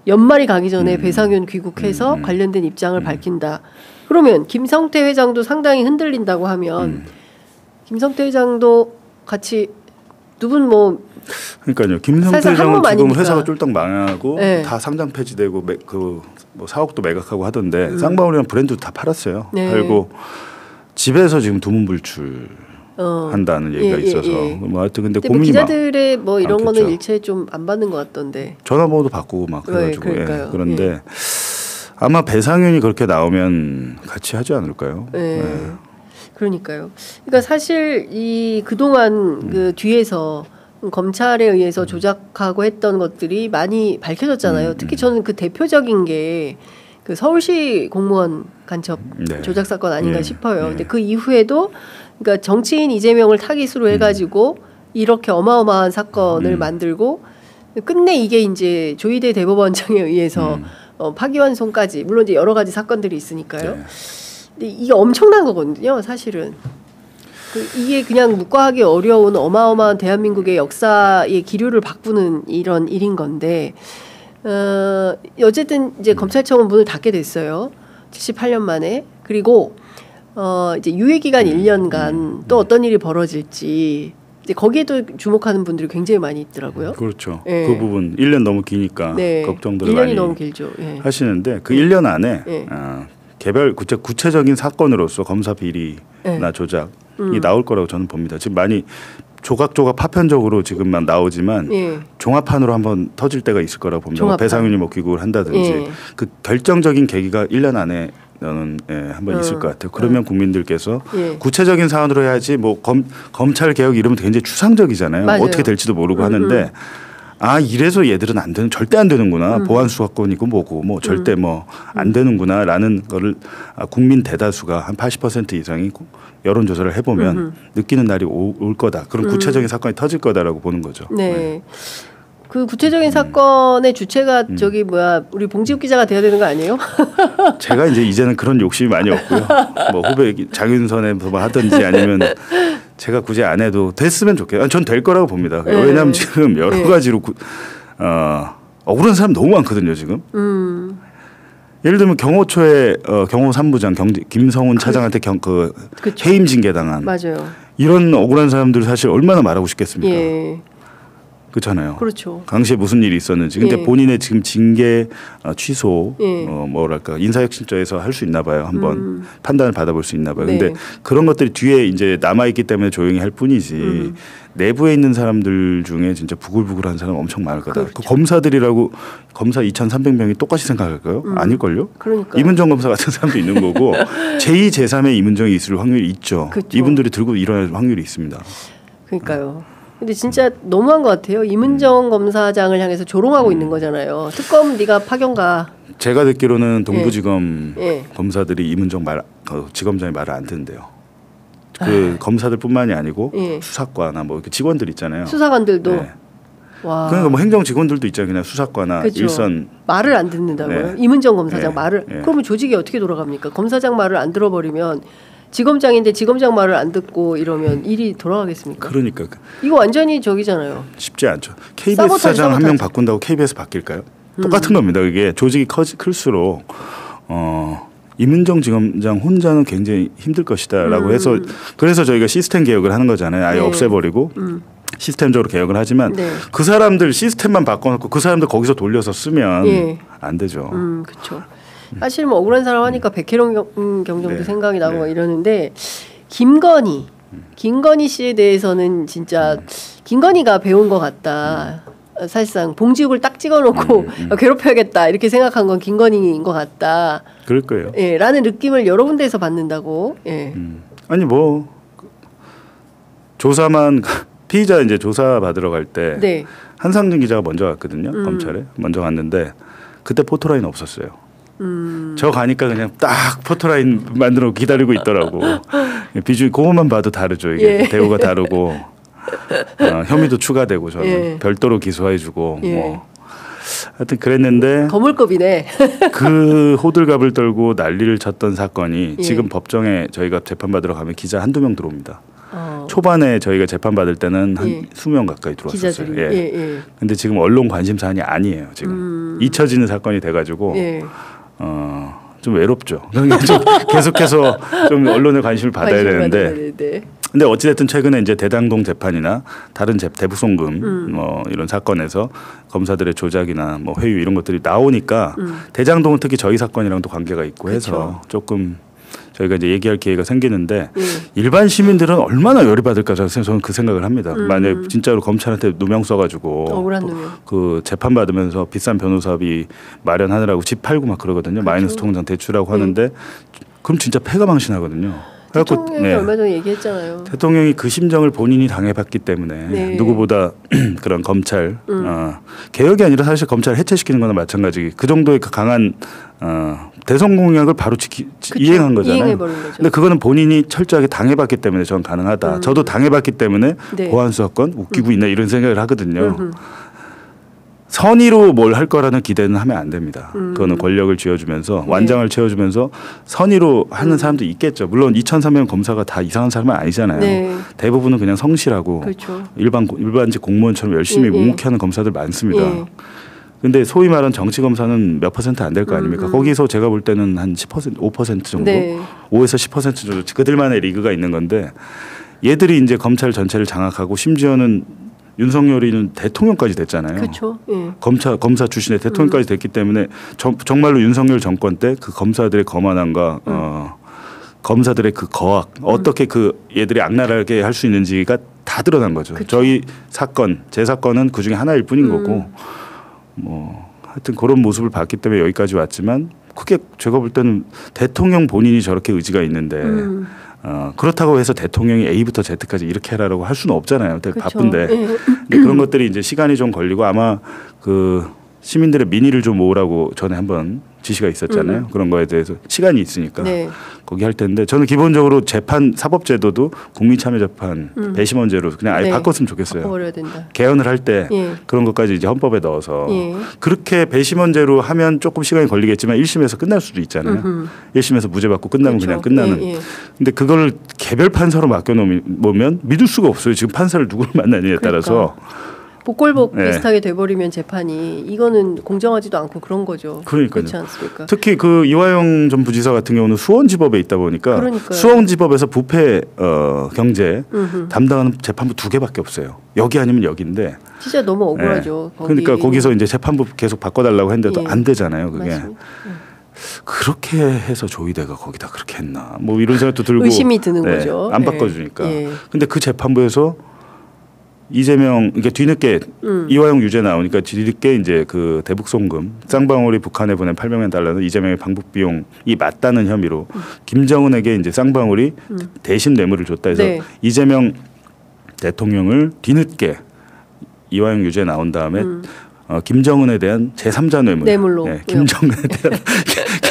연말이 가기 전에 배상윤 귀국해서 관련된 입장을 밝힌다. 그러면 김성태 회장도 상당히 흔들린다고 하면 김성태 회장도 같이 두 분 뭐 그러니까요. 김성태 회장은 지금 회사가 쫄딱 망하고 다 상장 폐지되고 뭐 사옥도 매각하고 하던데 쌍방울이랑 브랜드도 다 팔았어요. 팔고 집에서 지금 두문불출 한다는 얘기가 있어서 뭐 하여튼 근데 고민이 기자들의 뭐 이런 많겠죠. 거는 일체 좀 안 받는 것 같던데 전화번호도 바꾸고 막 그래가지고 그런데 아마 배상윤이 그렇게 나오면 같이 하지 않을까요? 그러니까요. 그러니까 사실 이 그동안 그 뒤에서 검찰에 의해서 조작하고 했던 것들이 많이 밝혀졌잖아요. 특히 저는 그 대표적인 게 그 서울시 공무원 간첩 조작 사건 아닌가 싶어요. 근데 그 이후에도 그러니까 정치인 이재명을 타깃으로 해가지고 이렇게 어마어마한 사건을 만들고 끝내 이게 이제 조희대 대법원장에 의해서 파기환송까지 물론 이제 여러 가지 사건들이 있으니까요. 근데 이게 엄청난 거거든요, 사실은. 이게 그냥 묵과하기 어려운 어마어마한 대한민국의 역사의 기류를 바꾸는 이런 일인 건데 어쨌든 이제 검찰청은 문을 닫게 됐어요. 78년 만에. 그리고 이제 유예 기간 1년간 또 어떤 일이 벌어질지 이제 거기에도 주목하는 분들이 굉장히 많이 있더라고요. 그렇죠. 그 부분 1년 너무 기니까 걱정들을 1년이 많이 너무 길죠. 하시는데 그 1년 안에 개별 구체적인 사건으로서 검사 비리나 조작이 나올 거라고 저는 봅니다. 지금 많이 조각조각 파편적으로 지금만 나오지만 종합판으로 한번 터질 때가 있을 거라고 봅니다. 배상윤이 뭐 귀국을 한다든지 그 결정적인 계기가 1년 안에 는 한번 있을 것 같아요. 그러면 국민들께서 구체적인 사안으로 해야지 뭐 검찰 개혁 이러면 굉장히 추상적이잖아요. 맞아요. 어떻게 될지도 모르고 하는데 이래서 얘들은 안 되는 절대 안 되는구나. 보안 수사권이고 뭐고 뭐 절대 뭐 안 되는구나라는 거를 국민 대다수가 한 80% 이상이 여론조사를 해보면 느끼는 날이 올 거다. 그런 구체적인 사건이 터질 거다라고 보는 거죠. 네. 그 구체적인 사건의 주체가 저기 우리 봉지욱 기자가 돼야 되는 거 아니에요? 제가 이제는 그런 욕심이 많이 없고요. 뭐 후배 장윤선에 뭐 하든지 아니면 제가 굳이 안 해도 됐으면 좋겠어요. 전 될 거라고 봅니다. 왜냐하면 지금 여러 가지로 억울한 사람 너무 많거든요. 지금 예를 들면 경호처의 경호 3부장 김성훈 차장한테 해임 징계당한 맞아요. 이런 억울한 사람들 사실 얼마나 말하고 싶겠습니까? 예. 그렇잖아요. 그렇죠. 당시에 무슨 일이 있었는지. 근데 본인의 지금 징계 취소 뭐랄까 인사혁신처에서 할 수 있나 봐요. 한번 판단을 받아볼 수 있나 봐요. 근데 그런 것들이 뒤에 이제 남아 있기 때문에 조용히 할 뿐이지 내부에 있는 사람들 중에 진짜 부글부글한 사람 엄청 많을 거다. 그렇죠. 그 검사들이라고 검사 2,300명이 똑같이 생각할까요? 아닐걸요? 그러니까 이문정 검사 같은 사람도 있는 거고 제2, 제3의 이문정이 있을 확률이 있죠. 그렇죠. 이분들이 들고 일어날 확률이 있습니다. 그러니까요. 근데 진짜 너무한 것 같아요. 이문정 검사장을 향해서 조롱하고 있는 거잖아요. 특검 네가 파견 가. 제가 듣기로는 동부지검 검사들이 이문정 지검장의 말을 안 듣는데요. 검사들뿐만이 아니고 수사과나 뭐 직원들 있잖아요. 수사관들도. 네. 와. 그러니까 뭐 행정 직원들도 있잖아요. 그냥 수사과나 그렇죠. 일선 말을 안 듣는다고요. 이문정 검사장 말을. 그러면 조직이 어떻게 돌아갑니까? 검사장 말을 안 들어버리면. 지검장인데 지검장 말을 안 듣고 이러면 일이 돌아가겠습니까? 그러니까 이거 완전히 저기잖아요. 쉽지 않죠. KBS 사장 한 명 바꾼다고 KBS 바뀔까요? 똑같은 겁니다. 이게 조직이 클수록 이문정 지검장 혼자는 굉장히 힘들 것이다라고 해서 그래서 저희가 시스템 개혁을 하는 거잖아요. 아예 없애버리고 시스템적으로 개혁을 하지만 그 사람들 시스템만 바꿔놓고 그 사람들 거기서 돌려서 쓰면 안 되죠. 그렇죠. 사실 뭐 억울한 사람 하니까 백혜령 경정도 생각이 나고 이러는데 김건희 씨에 대해서는 진짜 김건희가 배운 것 같다. 사실상 봉지욱을 딱 찍어놓고 괴롭혀야겠다 이렇게 생각한 건 김건희인 것 같다. 그럴 거예요. 예, 라는 느낌을 여러 군데에서 받는다고. 예. 아니 뭐 조사만 피의자 이제 조사 받으러 갈 때 한상준 기자가 먼저 갔거든요. 검찰에 먼저 갔는데 그때 포토라인 없었어요. 저 가니까 그냥 딱 포토라인 만들어 기다리고 있더라고. 비주얼 그것만 봐도 다르죠. 이게 대우가 다르고 혐의도 추가되고 저는 별도로 기소해주고 뭐 하여튼 그랬는데 거물급이네. 그 호들갑을 떨고 난리를 쳤던 사건이 지금 법정에 저희가 재판 받으러 가면 기자 한두 명 들어옵니다. 초반에 저희가 재판 받을 때는 한 20명 가까이 들어왔었어요. 근데 지금 언론 관심 사안이 아니에요. 지금 잊혀지는 사건이 돼가지고. 좀 외롭죠. 좀 계속해서 좀 언론의 관심을 받아야 되는데. 근데 어찌됐든 최근에 이제 대장동 재판이나 다른 대북송금 뭐 이런 사건에서 검사들의 조작이나 뭐 회유 이런 것들이 나오니까 대장동은 특히 저희 사건이랑도 관계가 있고 해서 조금 저희가 이제 얘기할 기회가 생기는데 일반 시민들은 얼마나 열이 받을까 저는 그 생각을 합니다. 만약 진짜로 검찰한테 누명 써가지고 억울한 누명. 그 재판 받으면서 비싼 변호사비 마련하느라고 집 팔고 막 그러거든요. 마이너스 통장 대출하고 하는데 그럼 진짜 패가 망신하거든요. 대통령이 얼마 전에 얘기했잖아요. 대통령이 그 심정을 본인이 당해봤기 때문에 누구보다 그런 검찰 개혁이 아니라 사실 검찰을 해체시키는 거나 마찬가지 그 정도의 그 강한 대선 공약을 바로 이행한 거잖아요. 근데 그거는 본인이 철저하게 당해봤기 때문에 저는 가능하다. 저도 당해봤기 때문에 보안 수사권 웃기고 있나 이런 생각을 하거든요. 선의로 뭘 할 거라는 기대는 하면 안 됩니다. 그거는 권력을 쥐어주면서 완장을 채워주면서 선의로 하는 사람도 있겠죠. 물론 2,300명 검사가 다 이상한 사람은 아니잖아요. 대부분은 그냥 성실하고 일반직 공무원처럼 열심히 묵묵히 하는 검사들 많습니다. 근데 소위 말하는 정치 검사는 몇 퍼센트 안 될 거 아닙니까? 거기서 제가 볼 때는 한 10%, 5% 정도, 5에서 10% 정도 그들만의 리그가 있는 건데 얘들이 이제 검찰 전체를 장악하고 심지어는 윤석열이는 대통령까지 됐잖아요. 그렇죠. 검사 출신의 대통령까지 됐기 때문에 정말로 윤석열 정권 때 그 검사들의 거만함과 검사들의 그 거악 어떻게 그 얘들이 악랄하게 할 수 있는지가 다 드러난 거죠. 저희 사건, 제 사건은 그 중에 하나일 뿐인 거고 뭐 하여튼 그런 모습을 봤기 때문에 여기까지 왔지만 크게 제가 볼 때는 대통령 본인이 저렇게 의지가 있는데 그렇다고 해서 대통령이 A부터 Z까지 이렇게 해라라고 할 수는 없잖아요. 되게 바쁜데. 근데 그런 것들이 이제 시간이 좀 걸리고 아마 그 시민들의 민의를 좀 모으라고 전에 한번 지시가 있었잖아요. 그런 거에 대해서 시간이 있으니까 거기 할 텐데 저는 기본적으로 재판 사법제도도 국민참여재판 배심원제로 그냥 아예 바꿨으면 좋겠어요. 바꿔버려야 된다. 개헌을 할 때 그런 것까지 이제 헌법에 넣어서 그렇게 배심원제로 하면 조금 시간이 걸리겠지만 1심에서 끝날 수도 있잖아요. 1심에서 무죄 받고 끝나면 그냥 끝나는. 근데 그걸 개별 판사로 맡겨놓으면 믿을 수가 없어요. 지금 판사를 누구를 만나느냐에 따라서. 복골복 비슷하게 돼버리면 재판이 이거는 공정하지도 않고 그런 거죠. 그러니까요. 그렇지 않습니까? 특히 그 이화영 전 부지사 같은 경우는 수원지법에 있다 보니까 그러니까요. 수원지법에서 부패 경제 담당하는 재판부 2개밖에 없어요. 여기 아니면 여기인데 진짜 너무 억울하죠. 그러니까 거기서 이제 재판부 계속 바꿔달라고 했는데도 안 되잖아요. 그게. 맞습니다. 그렇게 해서 조이대가 거기다 그렇게 했나 뭐 이런 생각도 들고 의심이 드는 거죠. 안 바꿔주니까. 근데 그 재판부에서 이재명 그러니까 뒤늦게 이화영 유죄 나오니까 뒤늦게 이제 그 대북송금 쌍방울이 북한에 보낸 800만 달러는 이재명의 방북 비용이 맞다는 혐의로 김정은에게 이제 쌍방울이 대신 뇌물을 줬다 해서 이재명 대통령을 뒤늦게 이화영 유죄 나온 다음에 김정은에 대한 제3자 뇌물로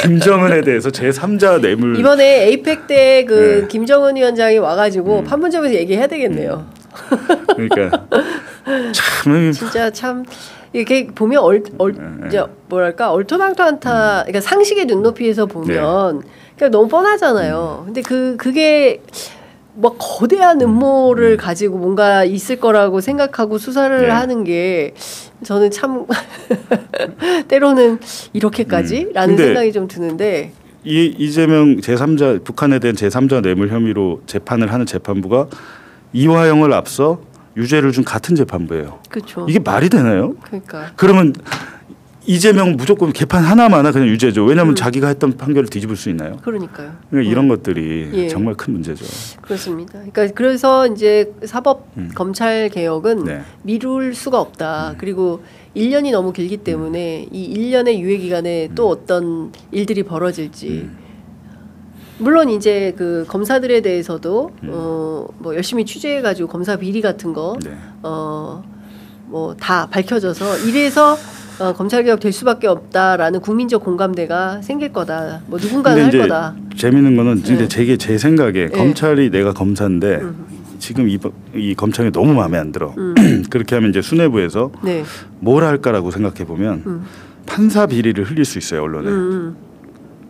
김정은에 대해서 제3자 뇌물 이번에 에이펙 때 그 김정은 위원장이 와가지고 판문점에서 얘기해야 되겠네요. 그러니까 참 진짜 참 이렇게 보면 뭐랄까 얼토당토한타 그러니까 상식의 눈높이에서 보면 그러니까 너무 뻔하잖아요. 근데 그게 뭐 거대한 음모를 가지고 뭔가 있을 거라고 생각하고 수사를 하는 게 저는 참 때로는 이렇게까지라는 생각이 좀 드는데 이재명 제3자 북한에 대한 제3자 뇌물 혐의로 재판을 하는 재판부가 이화영을 앞서 유죄를 준 같은 재판부예요. 그렇죠. 이게 말이 되나요? 그러니까. 그러면 이재명 무조건 개판 하나만 그냥 유죄죠. 왜냐하면 자기가 했던 판결을 뒤집을 수 있나요? 그러니까요. 그러니까 이런 것들이 정말 큰 문제죠. 그렇습니다. 그러니까 그래서 이제 사법 검찰 개혁은 미룰 수가 없다. 그리고 1년이 너무 길기 때문에 이 1년의 유예 기간에 또 어떤 일들이 벌어질지. 물론 이제 그 검사들에 대해서도 뭐 열심히 취재해가지고 검사 비리 같은 거 뭐 다 밝혀져서 이래서 검찰 개혁 될 수밖에 없다라는 국민적 공감대가 생길 거다. 뭐 누군가는 할 거다. 재밌는 거는 근데 제 생각에 검찰이 내가 검사인데 지금 이 검찰이 너무 마음에 안 들어. 그렇게 하면 이제 수뇌부에서 뭘 할까라고 생각해 보면 판사 비리를 흘릴 수 있어요 언론에.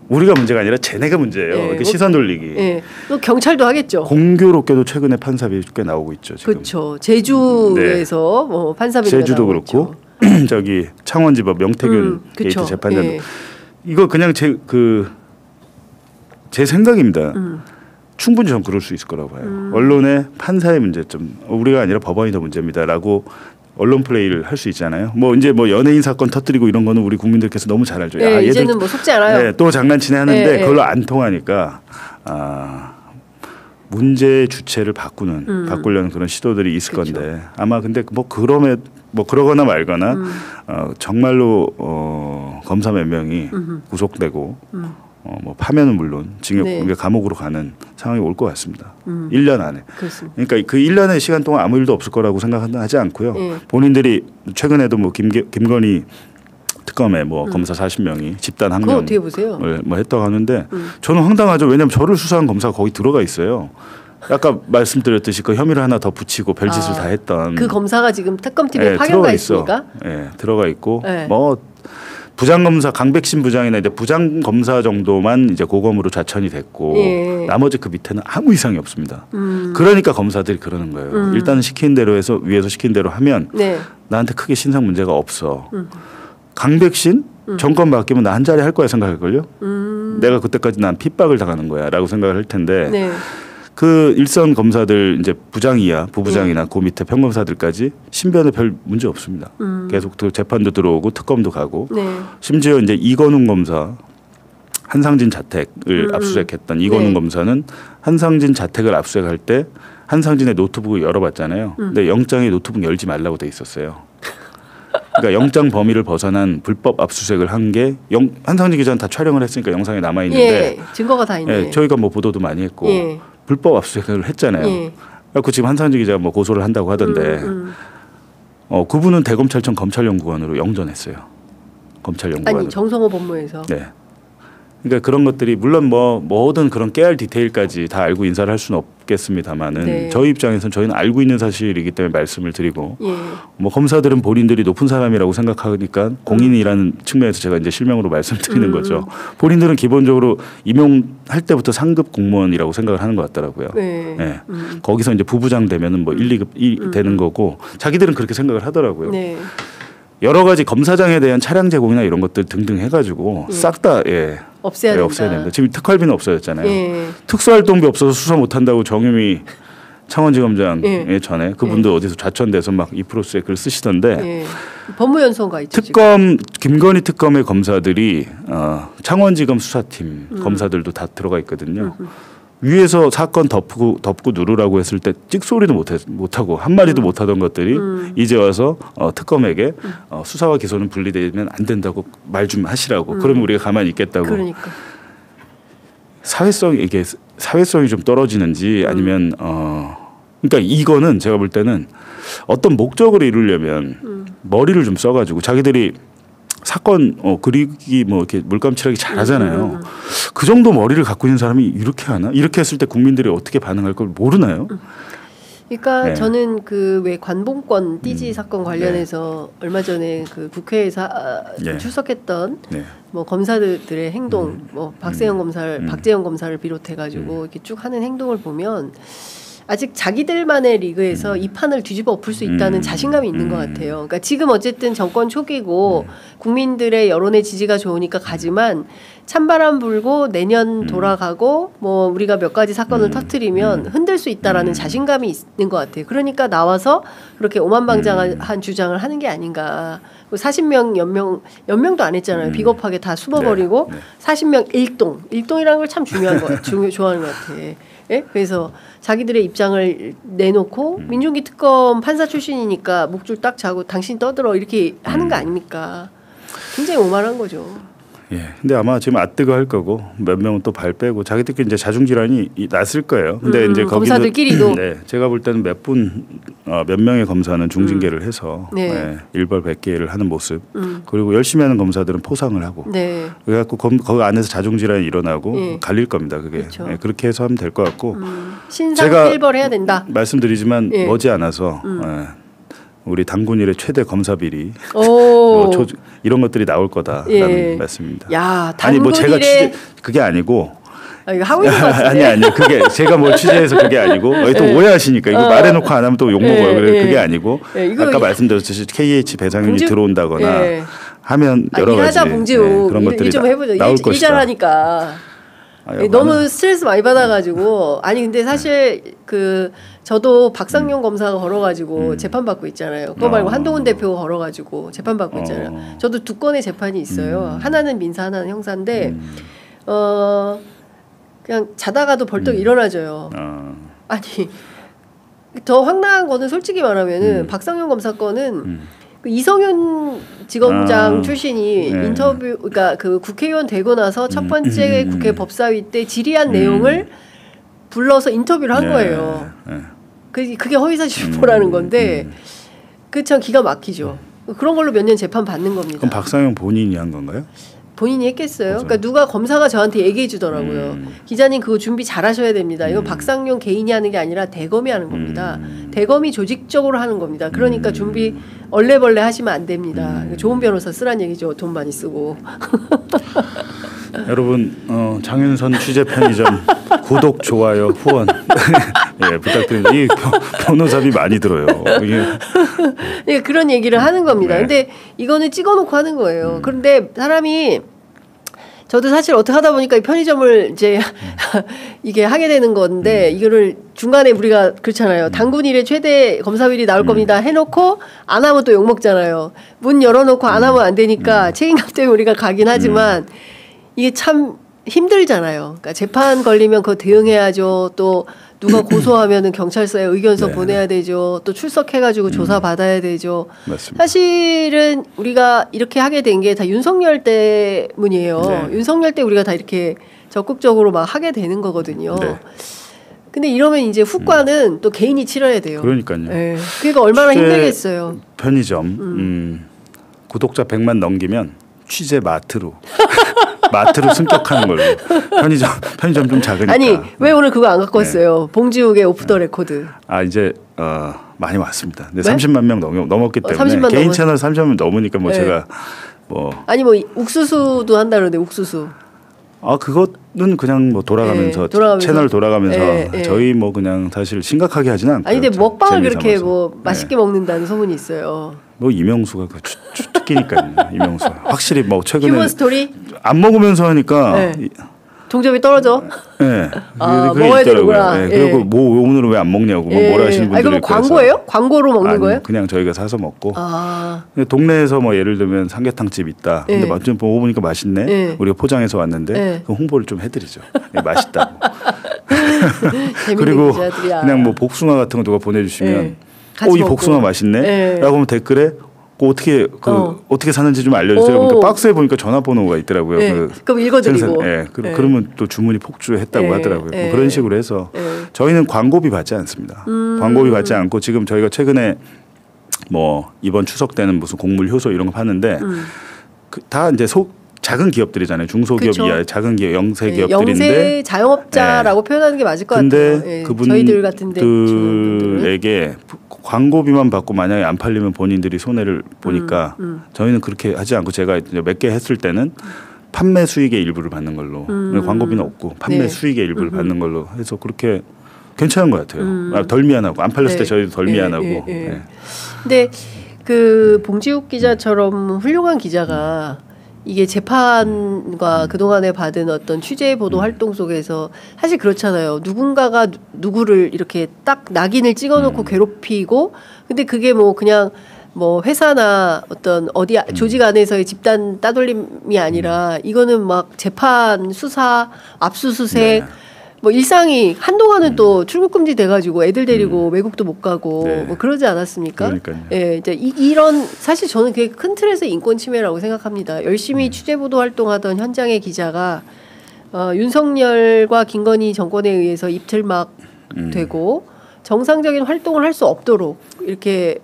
우리가 문제가 아니라 쟤네가 문제예요. 이렇게 시선 돌리기. 또 경찰도 하겠죠. 공교롭게도 최근에 판사 비리 꽤 나오고 있죠. 지금. 그렇죠. 제주에서 뭐 판사 비리가 제주도 그렇고 저기 창원지법 명태균 게이트 재판장 이거 그냥 제 생각입니다. 충분히 전 그럴 수 있을 거라고 봐요. 언론의 판사의 문제점 우리가 아니라 법원이 더 문제입니다라고 언론 플레이를 할 수 있잖아요. 뭐 이제 뭐 연예인 사건 터뜨리고 이런 거는 우리 국민들께서 너무 잘 알죠. 야, 이제는 뭐 속지 않아요. 또 장난치네 하는데 그걸로 안 통하니까 문제의 주체를 바꾸려는 그런 시도들이 있을 건데 아마 근데 뭐 그러거나 말거나 정말로 검사 몇 명이 구속되고 뭐 파면은 물론 징역 감옥으로 가는 상황이 올 것 같습니다. 1년 안에. 그렇습니다. 그러니까 그 1년의 시간 동안 아무 일도 없을 거라고 생각하지 않고요. 본인들이 최근에도 뭐 김건희 특검에 뭐 검사 40명이 집단 항명을 뭐 했다고 하는데 저는 황당하죠. 왜냐하면 저를 수사한 검사가 거기 들어가 있어요. 아까 말씀드렸듯이 그 혐의를 하나 더 붙이고 별짓을 다 했던 그 검사가 지금 특검팀에 파견가 있습니까? 들어가 있고 뭐 부장검사 강백신 부장이나 이제 부장검사 정도만 이제 고검으로 좌천이 됐고 나머지 그 밑에는 아무 이상이 없습니다. 그러니까 검사들이 그러는 거예요. 일단은 시킨 대로 해서 위에서 시킨 대로 하면 나한테 크게 신상 문제가 없어. 강백신 정권 바뀌면 나 한 자리 할 거야 생각할걸요. 내가 그때까지 난 핍박을 당하는 거야라고 생각을 할 텐데 그 일선 검사들 이제 부장 이하 부부장이나 그 밑에 평검사들까지 신변에 별 문제 없습니다. 계속 재판도 들어오고 특검도 가고 심지어 이제 이건웅 검사 한상진 자택을 압수수색했던 이건웅 검사는 한상진 자택을 압수수색할 때 한상진의 노트북을 열어봤잖아요. 근데 영장에 노트북 열지 말라고 돼 있었어요. 그러니까 영장 범위를 벗어난 불법 압수수색을 한 게 한상진 기자는 다 촬영을 했으니까 영상에 남아 있는데 증거가 다 있네. 저희가 뭐 보도도 많이 했고 불법 압수수색을 했잖아요. 그래서 지금 한상진 기자가 뭐 고소를 한다고 하던데 그분은 대검찰청 검찰연구원으로 영전했어요. 검찰연구원으로. 아니 정성호 법무에서. 그러니까 그런 것들이 물론 뭐 모든 그런 깨알 디테일까지 다 알고 인사를 할 수는 없겠습니다만은 네. 저희 입장에서는 저희는 알고 있는 사실이기 때문에 말씀을 드리고 예. 뭐 검사들은 본인들이 높은 사람이라고 생각하니까 공인이라는 측면에서 제가 이제 실명으로 말씀드리는 거죠. 본인들은 기본적으로 임용할 때부터 상급 공무원이라고 생각을 하는 것 같더라고요. 네. 네. 거기서 이제 부부장 되면은 뭐 1, 2급 되는 거고 자기들은 그렇게 생각을 하더라고요. 네. 여러 가지 검사장에 대한 차량 제공이나 이런 것들 등등 해가지고 싹 다 예. 없애야 된다. 없애야 된다. 지금 특활비는 없어졌잖아요. 예. 특수활동비 없어서 수사 못한다고 정유미 창원지검장 예. 전에 그분도 예. 어디서 좌천돼서 막 이프로스에 글 쓰시던데 예. 법무연수원가 있죠. 특검 김건희 특검의 검사들이 창원지검 수사팀 검사들도 다 들어가 있거든요. 위에서 사건 덮고 누르라고 했을 때 찍소리도 못하고 한마디도 못하던 것들이 이제 와서 특검에게 수사와 기소는 분리되면 안 된다고 말 좀 하시라고 그러면 우리가 가만히 있겠다고. 그러니까. 사회성이 좀 떨어지는지 아니면 그러니까 이거는 제가 볼 때는 어떤 목적을 이루려면 머리를 좀 써가지고 자기들이 사건 그리기 뭐 이렇게 물감칠하기 잘하잖아요. 그 정도 머리를 갖고 있는 사람이 이렇게 하나? 이렇게 했을 때 국민들이 어떻게 반응할 걸 모르나요? 그러니까 네. 저는 그 왜 관봉권 띠지 사건 관련해서 네. 얼마 전에 그 국회에서 네. 출석했던 네. 뭐 검사들의 행동, 뭐 박재영 검사를 비롯해가지고 이렇게 쭉 하는 행동을 보면. 아직 자기들만의 리그에서 이 판을 뒤집어 엎을 수 있다는 자신감이 있는 것 같아요. 그러니까 지금 어쨌든 정권 초기고 국민들의 여론의 지지가 좋으니까 가지만 찬바람 불고 내년 돌아가고 뭐 우리가 몇 가지 사건을 터뜨리면 흔들 수 있다라는 자신감이 있는 것 같아요. 그러니까 나와서 그렇게 오만방자한 주장을 하는 게 아닌가. 40명 연명도 안 했잖아요. 비겁하게 다 숨어버리고 네. 40명 일동이라는 걸 참 좋아하는 것 같아. 예? 그래서 자기들의 입장을 내놓고 민중기 특검 판사 출신이니까 목줄 딱 잡고 당신 떠들어 이렇게 하는 거 아닙니까? 굉장히 오만한 거죠. 예. 근데 아마 지금 아뜨거 할 거고 몇 명은 또 발 빼고 자기들끼리 이제 자중질환이 났을 거예요. 근데 이제 검사들끼리도 네. 제가 볼 때는 몇 명의 검사는 중징계를 해서 네. 네. 일벌백계를 하는 모습. 그리고 열심히 하는 검사들은 포상을 하고. 네. 그래갖고 거기 안에서 자중질환이 일어나고 네. 갈릴 겁니다. 그게. 그렇죠. 네. 그렇게 해서 하면 될 것 같고. 신상 필벌해야 된다. 말씀드리지만 머지않아서 우리 당군일의 최대 검사 비리 이런 것들이 나올 거다라는 말씀입니다. 야, 아니 뭐 제가 그게 아니고 이거 하고 있는 것 같은데. 아니 그게 제가 뭐 취재해서 그게 아니고 또 오해하시니까 이거 말해놓고 안 하면 또 욕 먹어요. 그래 그게 아니고 아까 말씀드렸듯이 KH 배상윤이 들어온다거나 하면 여러 가지 그런 것들이 좀 해보죠. 나올 것이다. 일잘하니까. 너무 스트레스 많이 받아가지고 아니 근데 사실 저도 박상용 검사가 걸어가지고 재판 받고 있잖아요. 그거 말고 한동훈 대표가 걸어가지고 재판 받고 있잖아요. 저도 두 건의 재판이 있어요. 하나는 민사, 하나는 형사인데 그냥 자다가도 벌떡 일어나져요. 아니 더 황당한 거는 솔직히 말하면은 박상용 검사 건은 그 이성윤 지검장 출신이 인터뷰, 그러니까 그 국회의원 되고 나서 첫 번째 국회 법사위 때 질의한 내용을 불러서 인터뷰를 한 거예요. 그게 허위사실 유포라는 건데 그 참 기가 막히죠. 그런 걸로 몇 년 재판 받는 겁니다. 그럼 박상영 본인이 한 건가요? 본인이 했겠어요. 그러니까 누가 검사가 저한테 얘기해 주더라고요. 기자님 그거 준비 잘하셔야 됩니다. 이건 박상용 개인이 하는 게 아니라 대검이 하는 겁니다. 대검이 조직적으로 하는 겁니다. 그러니까 준비 얼레벌레 하시면 안 됩니다. 좋은 변호사 쓰란 얘기죠. 돈 많이 쓰고. 여러분 장윤선 취재 편의점 구독, 좋아요, 후원 예, 부탁드립니다. 이 변호사비 많이 들어요. 네, 그런 얘기를 하는 겁니다. 네. 근데 이거는 찍어놓고 하는 거예요. 그런데 사람이 저도 사실 어떻게 하다 보니까 이 편의점을 이제 이게 하게 되는 건데 이거를 중간에 우리가 그렇잖아요. 당군 일의 최대 검사비리 나올 겁니다. 해놓고 안 하면 또 욕먹잖아요. 문 열어놓고 안 하면 안 되니까 책임감 때문에 우리가 가긴 하지만 이게 참 힘들잖아요. 그러니까 재판 걸리면 그거 대응해야죠. 또 누가 고소하면은 경찰서에 의견서 보내야 되죠. 또 출석해가지고 조사 받아야 되죠. 맞습니다. 사실은 우리가 이렇게 하게 된 게 다 윤석열 때문이에요. 네. 윤석열 때 우리가 다 이렇게 적극적으로 막 하게 되는 거거든요. 네. 근데 이러면 이제 후과는 또 개인이 치러야 돼요. 그러니까요. 네. 그러니까 얼마나 힘들겠어요. 편의점 구독자 100만 넘기면 취재 마트로 마트로 승격하는 걸로. 편의점 좀 작으니까. 아니 왜 오늘 그거 안 갖고 왔어요? 봉지욱의 오프 더 레코드. 아 이제 많이 왔습니다. 근데 30만 명 넘었기 때문에 30만 개인 채널 30만 명 넘으니까 뭐 제가 뭐 아니 뭐 욱수수도 한다는데 욱수수. 그거는 그냥 뭐 돌아가면서 채널 돌아가면서 저희 뭐 그냥 사실 심각하게 하지는 않고. 아니 근데 먹방을 그렇게 뭐 맛있게 먹는다는 소문이 있어요. 뭐 이명수가 그 특기니까요. 이명수 확실히 뭐 최근에 휴먼 스토리 안 먹으면서 하니까 종점이 떨어져. 네. 먹어야 되는구나. 네. 그리고 뭐 오늘은 왜 안 먹냐고 뭐라 하시는 분들이 그럼 광고예요? 광고로 먹는 거예요? 그냥 저희가 사서 먹고. 근데 동네에서 뭐 예를 들면 삼계탕집 있다. 근데 맛좀 먹어보니까 맛있네. 우리가 포장해서 왔는데 그 홍보를 좀 해드리죠. 맛있다고. 그리고 기자들이야. 그냥 뭐 복숭아 같은 거 누가 보내주시면 이 복숭아 맛있네. 라고 하면 댓글에 어떻게 사는지 좀 알려주세요. 그러니까 박스에 보니까 전화번호가 있더라고요. 그럼 읽어드리고. 그러면 또 주문이 폭주했다고 하더라고요. 뭐 그런 식으로 해서 저희는 광고비 받지 않습니다. 광고비 받지 않고 지금 저희가 최근에 뭐 이번 추석 때는 무슨 곡물 효소 이런 거 파는데 다 이제 작은 기업들이잖아요. 중소기업 이하 작은 기업, 영세 기업들인데 영세 자영업자라고 표현하는 게 맞을 것 같아요. 근데 그분들에게 광고비만 받고 만약에 안 팔리면 본인들이 손해를 보니까 저희는 그렇게 하지 않고 제가 몇 개 했을 때는 판매 수익의 일부를 받는 걸로 광고비는 없고 판매 수익의 일부를 받는 걸로 해서 그렇게 괜찮은 것 같아요. 덜 미안하고 안 팔렸을 때 저희도 덜 미안하고. 근데 그 봉지욱 기자처럼 훌륭한 기자가 이게 재판과 그동안에 받은 어떤 취재 보도 활동 속에서 사실 그렇잖아요. 누군가가 누구를 이렇게 딱 낙인을 찍어놓고 괴롭히고 근데 그게 뭐 그냥 뭐 회사나 어떤 어디 조직 안에서의 집단 따돌림이 아니라 이거는 막 재판, 수사, 압수수색 뭐 일상이 한동안은 또 출국 금지 돼가지고 애들 데리고 외국도 못 가고 뭐 그러지 않았습니까? 그러니까요. 이제 이런 사실 저는 그게 큰 틀에서 인권 침해라고 생각합니다. 열심히 취재 보도 활동하던 현장의 기자가 윤석열과 김건희 정권에 의해서 입틀막 되고 정상적인 활동을 할 수 없도록 이렇게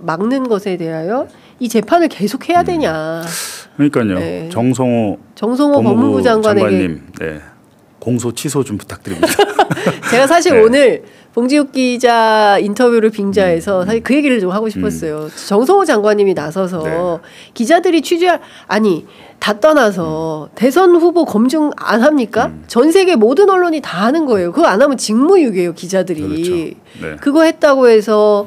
막는 것에 대하여 이 재판을 계속 해야 되냐? 그러니까요. 정성호 법무부 장관님. 공소 취소 좀 부탁드립니다. 제가 사실 오늘 봉지욱 기자 인터뷰를 빙자해서 사실 그 얘기를 좀 하고 싶었어요. 정성호 장관님이 나서서 기자들이 다 떠나서 대선 후보 검증 안 합니까? 전 세계 모든 언론이 다 하는 거예요. 그거 안 하면 직무유기예요, 기자들이. 그렇죠. 그거 했다고 해서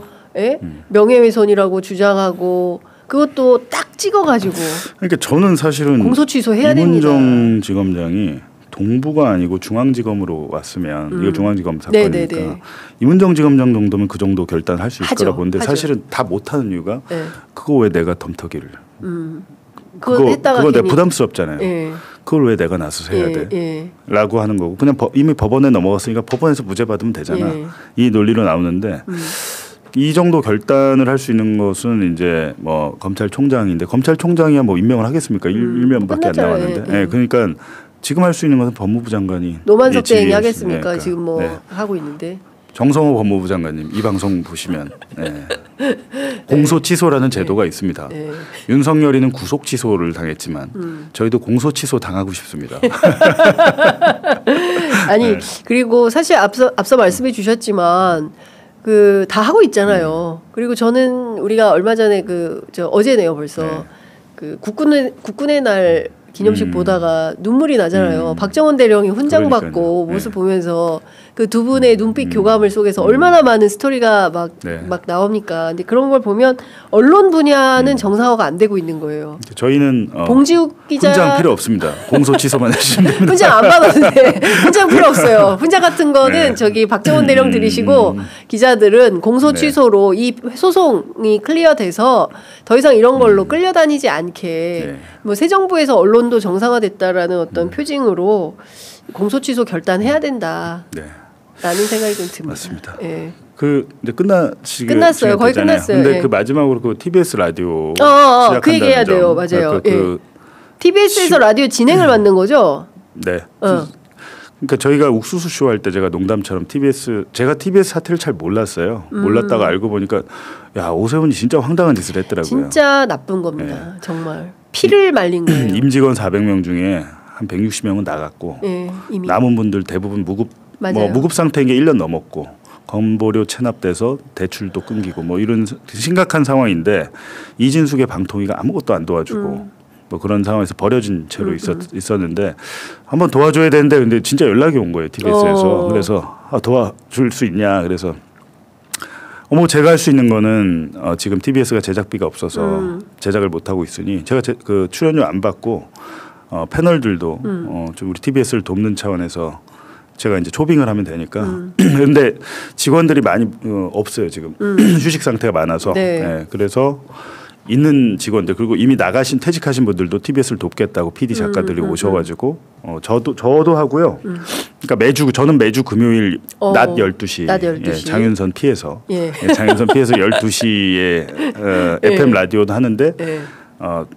명예훼손이라고 주장하고 그것도 딱 찍어가지고. 그러니까 저는 사실은 공소 취소해야 됩니다. 이문정 지검장이 동부가 아니고 중앙지검으로 왔으면 이거 중앙지검 사건이니까 이문정 지검장 정도면 그 정도 결단을 할 수 있을 거라 보는데 사실은 다 못하는 이유가 그거 왜 내가 덤터기를 그거 내가 부담스럽잖아요. 그걸 왜 내가 나서서 해야 돼? 라고 하는 거고 그냥 이미 법원에 넘어갔으니까 법원에서 무죄 받으면 되잖아. 이 논리로 나오는데 이 정도 결단을 할 수 있는 것은 이제 뭐 검찰총장인데 검찰총장이야 뭐 임명을 하겠습니까? 1년밖에 안 남았는데. 그러니까 지금 할 수 있는 것은 법무부 장관이 노만석 대행이 하겠습니까? 그러니까. 지금 뭐 하고 있는데. 정성호 법무부 장관님 이 방송 보시면 공소 취소라는 제도가 있습니다. 윤석열이는 구속 취소를 당했지만 저희도 공소 취소 당하고 싶습니다. 아니 그리고 사실 앞서 말씀해 주셨지만 그 다 하고 있잖아요. 그리고 저는 우리가 얼마 전에 어제네요 벌써 그 국군의 날 기념식 보다가 눈물이 나잖아요. 박정원 대령이 훈장 받고 모습 보면서 그 두 분의 눈빛 교감을 속에서 얼마나 많은 스토리가 막 나옵니까. 근데 그런 걸 보면 언론 분야는 정상화가 안 되고 있는 거예요. 저희는 봉지욱 기자 훈장 필요 없습니다. 공소 취소만 해주시면 됩니다. 훈장 안 받았는데 훈장 필요 없어요. 훈장 같은 거는 저기 박정원 대령 들이시고 기자들은 공소 취소로 이 소송이 클리어돼서 더 이상 이런 걸로 끌려다니지 않게 뭐 새 정부에서 언론도 정상화됐다라는 어떤 표징으로 공소 취소 결단해야 된다. 라는 생각이 좀 듭니다. 맞습니다. 이제 끝났어요. 거의 끝났어요. 근데 그 마지막으로 그 TBS 라디오 그 얘기해야 돼요. 맞아요. TBS에서 라디오 진행을 맡는 거죠? 네. 그러니까 저희가 욱수수 쇼 할 때 제가 농담처럼 제가 TBS 사태를 잘 몰랐어요. 몰랐다가 알고 보니까 오세훈이 진짜 황당한 짓을 했더라고요. 진짜 나쁜 겁니다. 정말 피를 말린 거예요. 임직원 400명 중에 한 160명은 나갔고 이미. 남은 분들 대부분 무급 무급 상태인 게 1년 넘었고 건보료 체납돼서 대출도 끊기고 뭐 이런 심각한 상황인데 이진숙의 방통위가 아무것도 안 도와주고 뭐 그런 상황에서 버려진 채로 있었는데 한번 도와줘야 되는데 근데 진짜 연락이 온 거예요 TBS에서. 그래서 도와줄 수 있냐 그래서 뭐 제가 할 수 있는 거는 지금 TBS가 제작비가 없어서 제작을 못 하고 있으니 제가 그 출연료 안 받고 패널들도 좀 우리 TBS를 돕는 차원에서 제가 이제 초빙을 하면 되니까. 근데 직원들이 많이 없어요 지금. 휴식 상태가 많아서. 네. 네, 그래서 있는 직원들 그리고 이미 나가신 퇴직하신 분들도 TBS를 돕겠다고 PD 작가들이 오셔가지고 저도 하고요. 그러니까 저는 매주 금요일 낮 12시, 낮 12시. 예, 장윤선 피해서 장윤선 피해서 12시에 FM 라디오도 하는데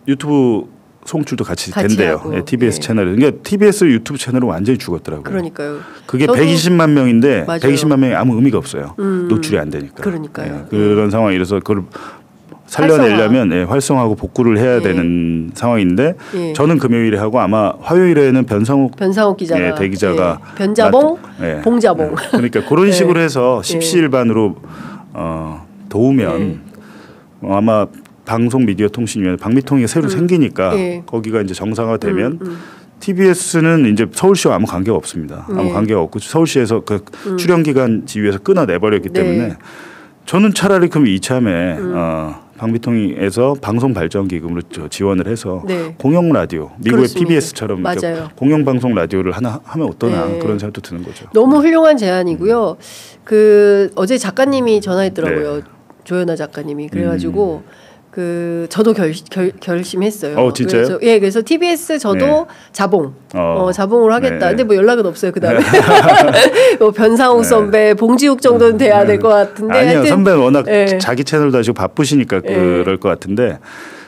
유튜브 송출도 같이 된대요. 예, TBS 채널에. 그러니까 TBS 유튜브 채널은 완전히 죽었더라고요. 그러니까요. 그게 120만 명인데 맞아요. 120만 명이 아무 의미가 없어요. 노출이 안 되니까. 그러니까요. 예, 그런 상황이라서 그걸 살려내려면 활성화하고 복구를 해야 되는 상황인데 저는 금요일에 하고 아마 화요일에는 변상욱 기자가 대기자가 변자봉, 봉자봉. 그러니까 그런 식으로 해서 십시일반으로 도우면 아마 방송미디어통신위원회 방미통이 새로 생기니까 거기가 이제 정상화되면 TBS는 이제 서울시와 아무 관계가 없습니다. 아무 관계가 없고 서울시에서 그 출연 기간 지위에서 끊어내버렸기 때문에 저는 차라리 그럼 이참에 방미통위에서 방송발전기금으로 지원을 해서 공영 라디오 미국의 그렇습니다. PBS처럼 공영 방송 라디오를 하나 하면 어떠나 그런 생각도 드는 거죠. 너무 훌륭한 제안이고요. 그 어제 작가님이 전화했더라고요. 조연아 작가님이 그래가지고. 저도 결심했어요. 진짜요? 그래서 TBS 저도 자봉을 하겠다. 근데 뭐 연락은 없어요. 그다음에 뭐 변상욱 선배, 봉지욱 정도는 돼야 될 것 같은데. 아니요, 선배는 워낙 자기 채널도 하시고 바쁘시니까 그럴 것 같은데.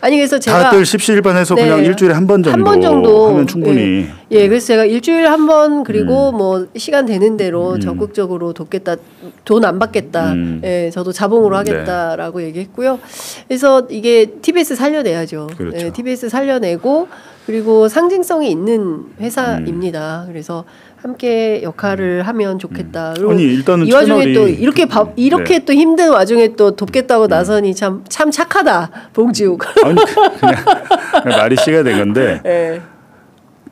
아니 그래서 제가 다들 십시일반해서 그냥 일주일에 한 번 정도 하면 충분히. 그래서 제가 일주일에 한 번 그리고 뭐 시간 되는 대로 적극적으로 돕겠다. 돈 안 받겠다. 저도 자봉으로 하겠다라고 얘기했고요. 그래서 이게 TBS 살려내야죠. 그렇죠. TBS 살려내고 그리고 상징성이 있는 회사입니다. 그래서 함께 역할을 하면 좋겠다. 그리고 아니 일단은 이 와중에 또 이렇게 또 힘든 와중에 또 돕겠다고 나서니 참 착하다, 봉지욱. 아니 그냥 말이 씨가 된 건데.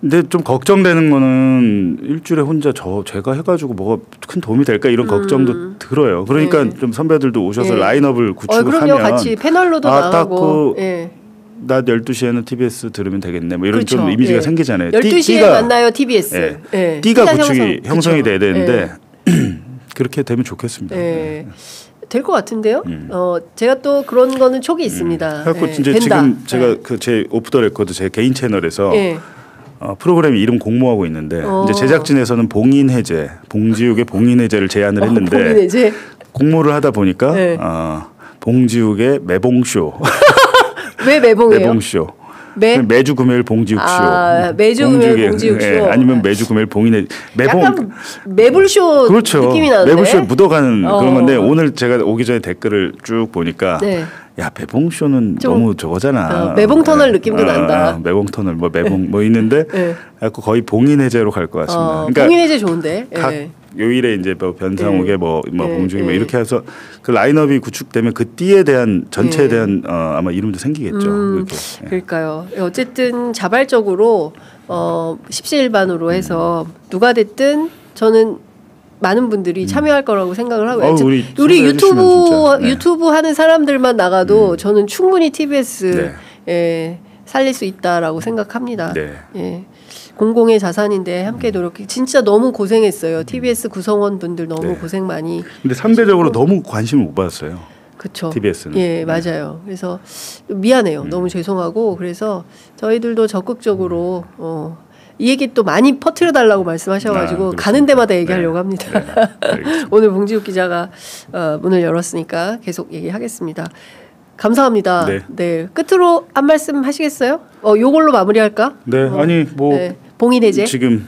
근데 좀 걱정되는 거는 일주일에 혼자 제가 해가지고 뭐가 큰 도움이 될까 이런 걱정도 들어요. 그러니까 좀 선배들도 오셔서 라인업을 구축하면. 그럼요, 같이 패널로도 나가고. 낮 12시에는 TBS 들으면 되겠네. 뭐 이런 좀 이미지가 생기잖아요. 12시에 만나요, TBS. 띠가 구축이 형성이 돼야 되는데 그렇게 되면 좋겠습니다. 될 것 같은데요. 제가 또 그런 거는 촉이 있습니다. 그래서 이제 지금 제가 제 오프 더 레코드 제 개인 채널에서 프로그램 이름 공모하고 있는데 이제 제작진에서는 봉지욱의 봉인 해제를 제안을 했는데 봉인 해제? 공모를 하다 보니까 봉지욱의 매봉쇼. 왜 매봉이에요? 매봉쇼. 매주 금요일 봉지욱 쇼. 매주 금요일 봉지욱 쇼. 아니면 매주 금요일 봉인해. 약간 매불쇼 그렇죠. 느낌이 나는데. 매불쇼에 묻어가는 그런 건데 오늘 제가 오기 전에 댓글을 쭉 보니까 야 매봉쇼는 너무 저거잖아. 매봉터널 느낌도 난다. 매봉터널 매봉 있는데 거의 봉인해제로 갈 것 같습니다. 그러니까 봉인해제 좋은데. 각 요일에 이제 뭐 변상욱의 봉중이 이렇게 해서 그 라인업이 구축되면 그 띠에 대한 전체에 대한 아마 이름도 생기겠죠. 그러니까요. 어쨌든 자발적으로 십시일반으로 해서 누가 됐든 저는 많은 분들이 참여할 거라고 생각을 하고요. 우리 유튜브 하는 사람들만 나가도 저는 충분히 TBS 살릴 수 있다라고 생각합니다. 공공의 자산인데 함께 노력해. 진짜 너무 고생했어요. TBS 구성원 분들 너무 고생 많이. 근데 상대적으로 너무 관심을 못 받았어요. 그렇죠. TBS는. 맞아요. 그래서 미안해요. 너무 죄송하고 그래서 저희들도 적극적으로 이 얘기 또 많이 퍼뜨려 달라고 말씀하셔가지고 가는 데마다 얘기하려고 합니다. 오늘 봉지욱 기자가 문을 열었으니까 계속 얘기하겠습니다. 감사합니다. 끝으로 한 말씀 하시겠어요? 요걸로 마무리할까? 아니 뭐 봉인 해제 지금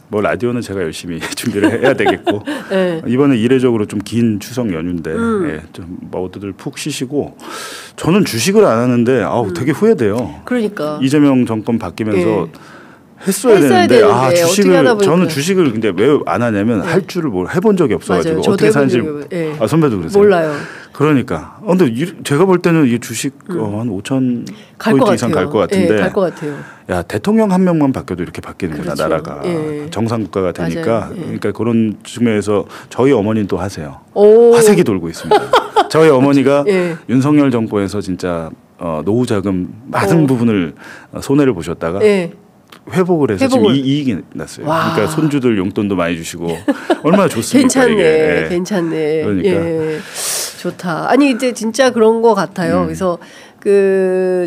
뭐 라디오는 제가 열심히 준비를 해야 되겠고 네. 이번에 이례적으로 좀 긴 추석 연휴인데 예, 좀 모두들 푹 쉬시고 저는 주식을 안 하는데 되게 후회돼요. 그러니까 이재명 정권 바뀌면서 했어야 되는데 주식을 저는 주식을 근데 왜 안 하냐면 할 줄을 뭘 해본 적이 없어가지고 어떻게 사는지 선배도 그러세요? 몰라요. 그러니까 근데 제가 볼 때는 이 주식 한 5천 포인트 이상 갈 것 같은데 갈 것 같아요. 야 대통령 한 명만 바뀌어도 이렇게 바뀌는구나 그렇죠. 나라가 정상 국가가 되니까 그러니까 그런 측면에서 저희 어머니는 또 하세요. 화색이 돌고 있습니다. 저희 어머니가 윤석열 정권에서 진짜 노후 자금 많은 부분을 손해를 보셨다가 회복을 해서 지금 이익이 났어요. 와. 그러니까 손주들 용돈도 많이 주시고 얼마나 좋습니까? 괜찮네, 괜찮네. 그러니까 좋다. 아니 이제 진짜 그런 거 같아요. 그래서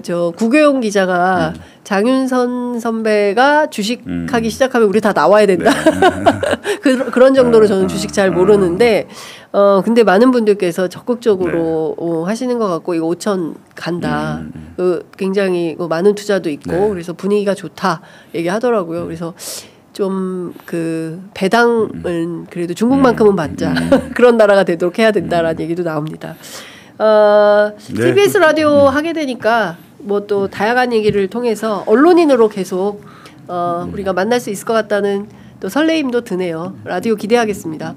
저 구교용 기자가 장윤선 선배가 주식하기 시작하면 우리 다 나와야 된다. 그런 정도로 저는 주식 잘 모르는데 근데 많은 분들께서 적극적으로 하시는 것 같고 이거 5천 간다. 굉장히 많은 투자도 있고 그래서 분위기가 좋다 얘기하더라고요. 그래서 좀 배당은 그래도 중국만큼은 받자. 그런 나라가 되도록 해야 된다라는 얘기도 나옵니다. TBS 라디오 하게 되니까 뭐 또 다양한 얘기를 통해서 언론인으로 계속 우리가 만날 수 있을 것 같다는 또 설레임도 드네요. 라디오 기대하겠습니다.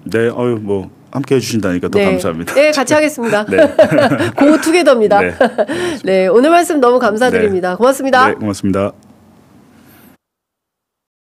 네, 뭐 함께 해주신다니까 더 감사합니다. 네, 같이 하겠습니다. 고 투게더입니다. 네, 오늘 말씀 너무 감사드립니다. 고맙습니다. 네, 고맙습니다.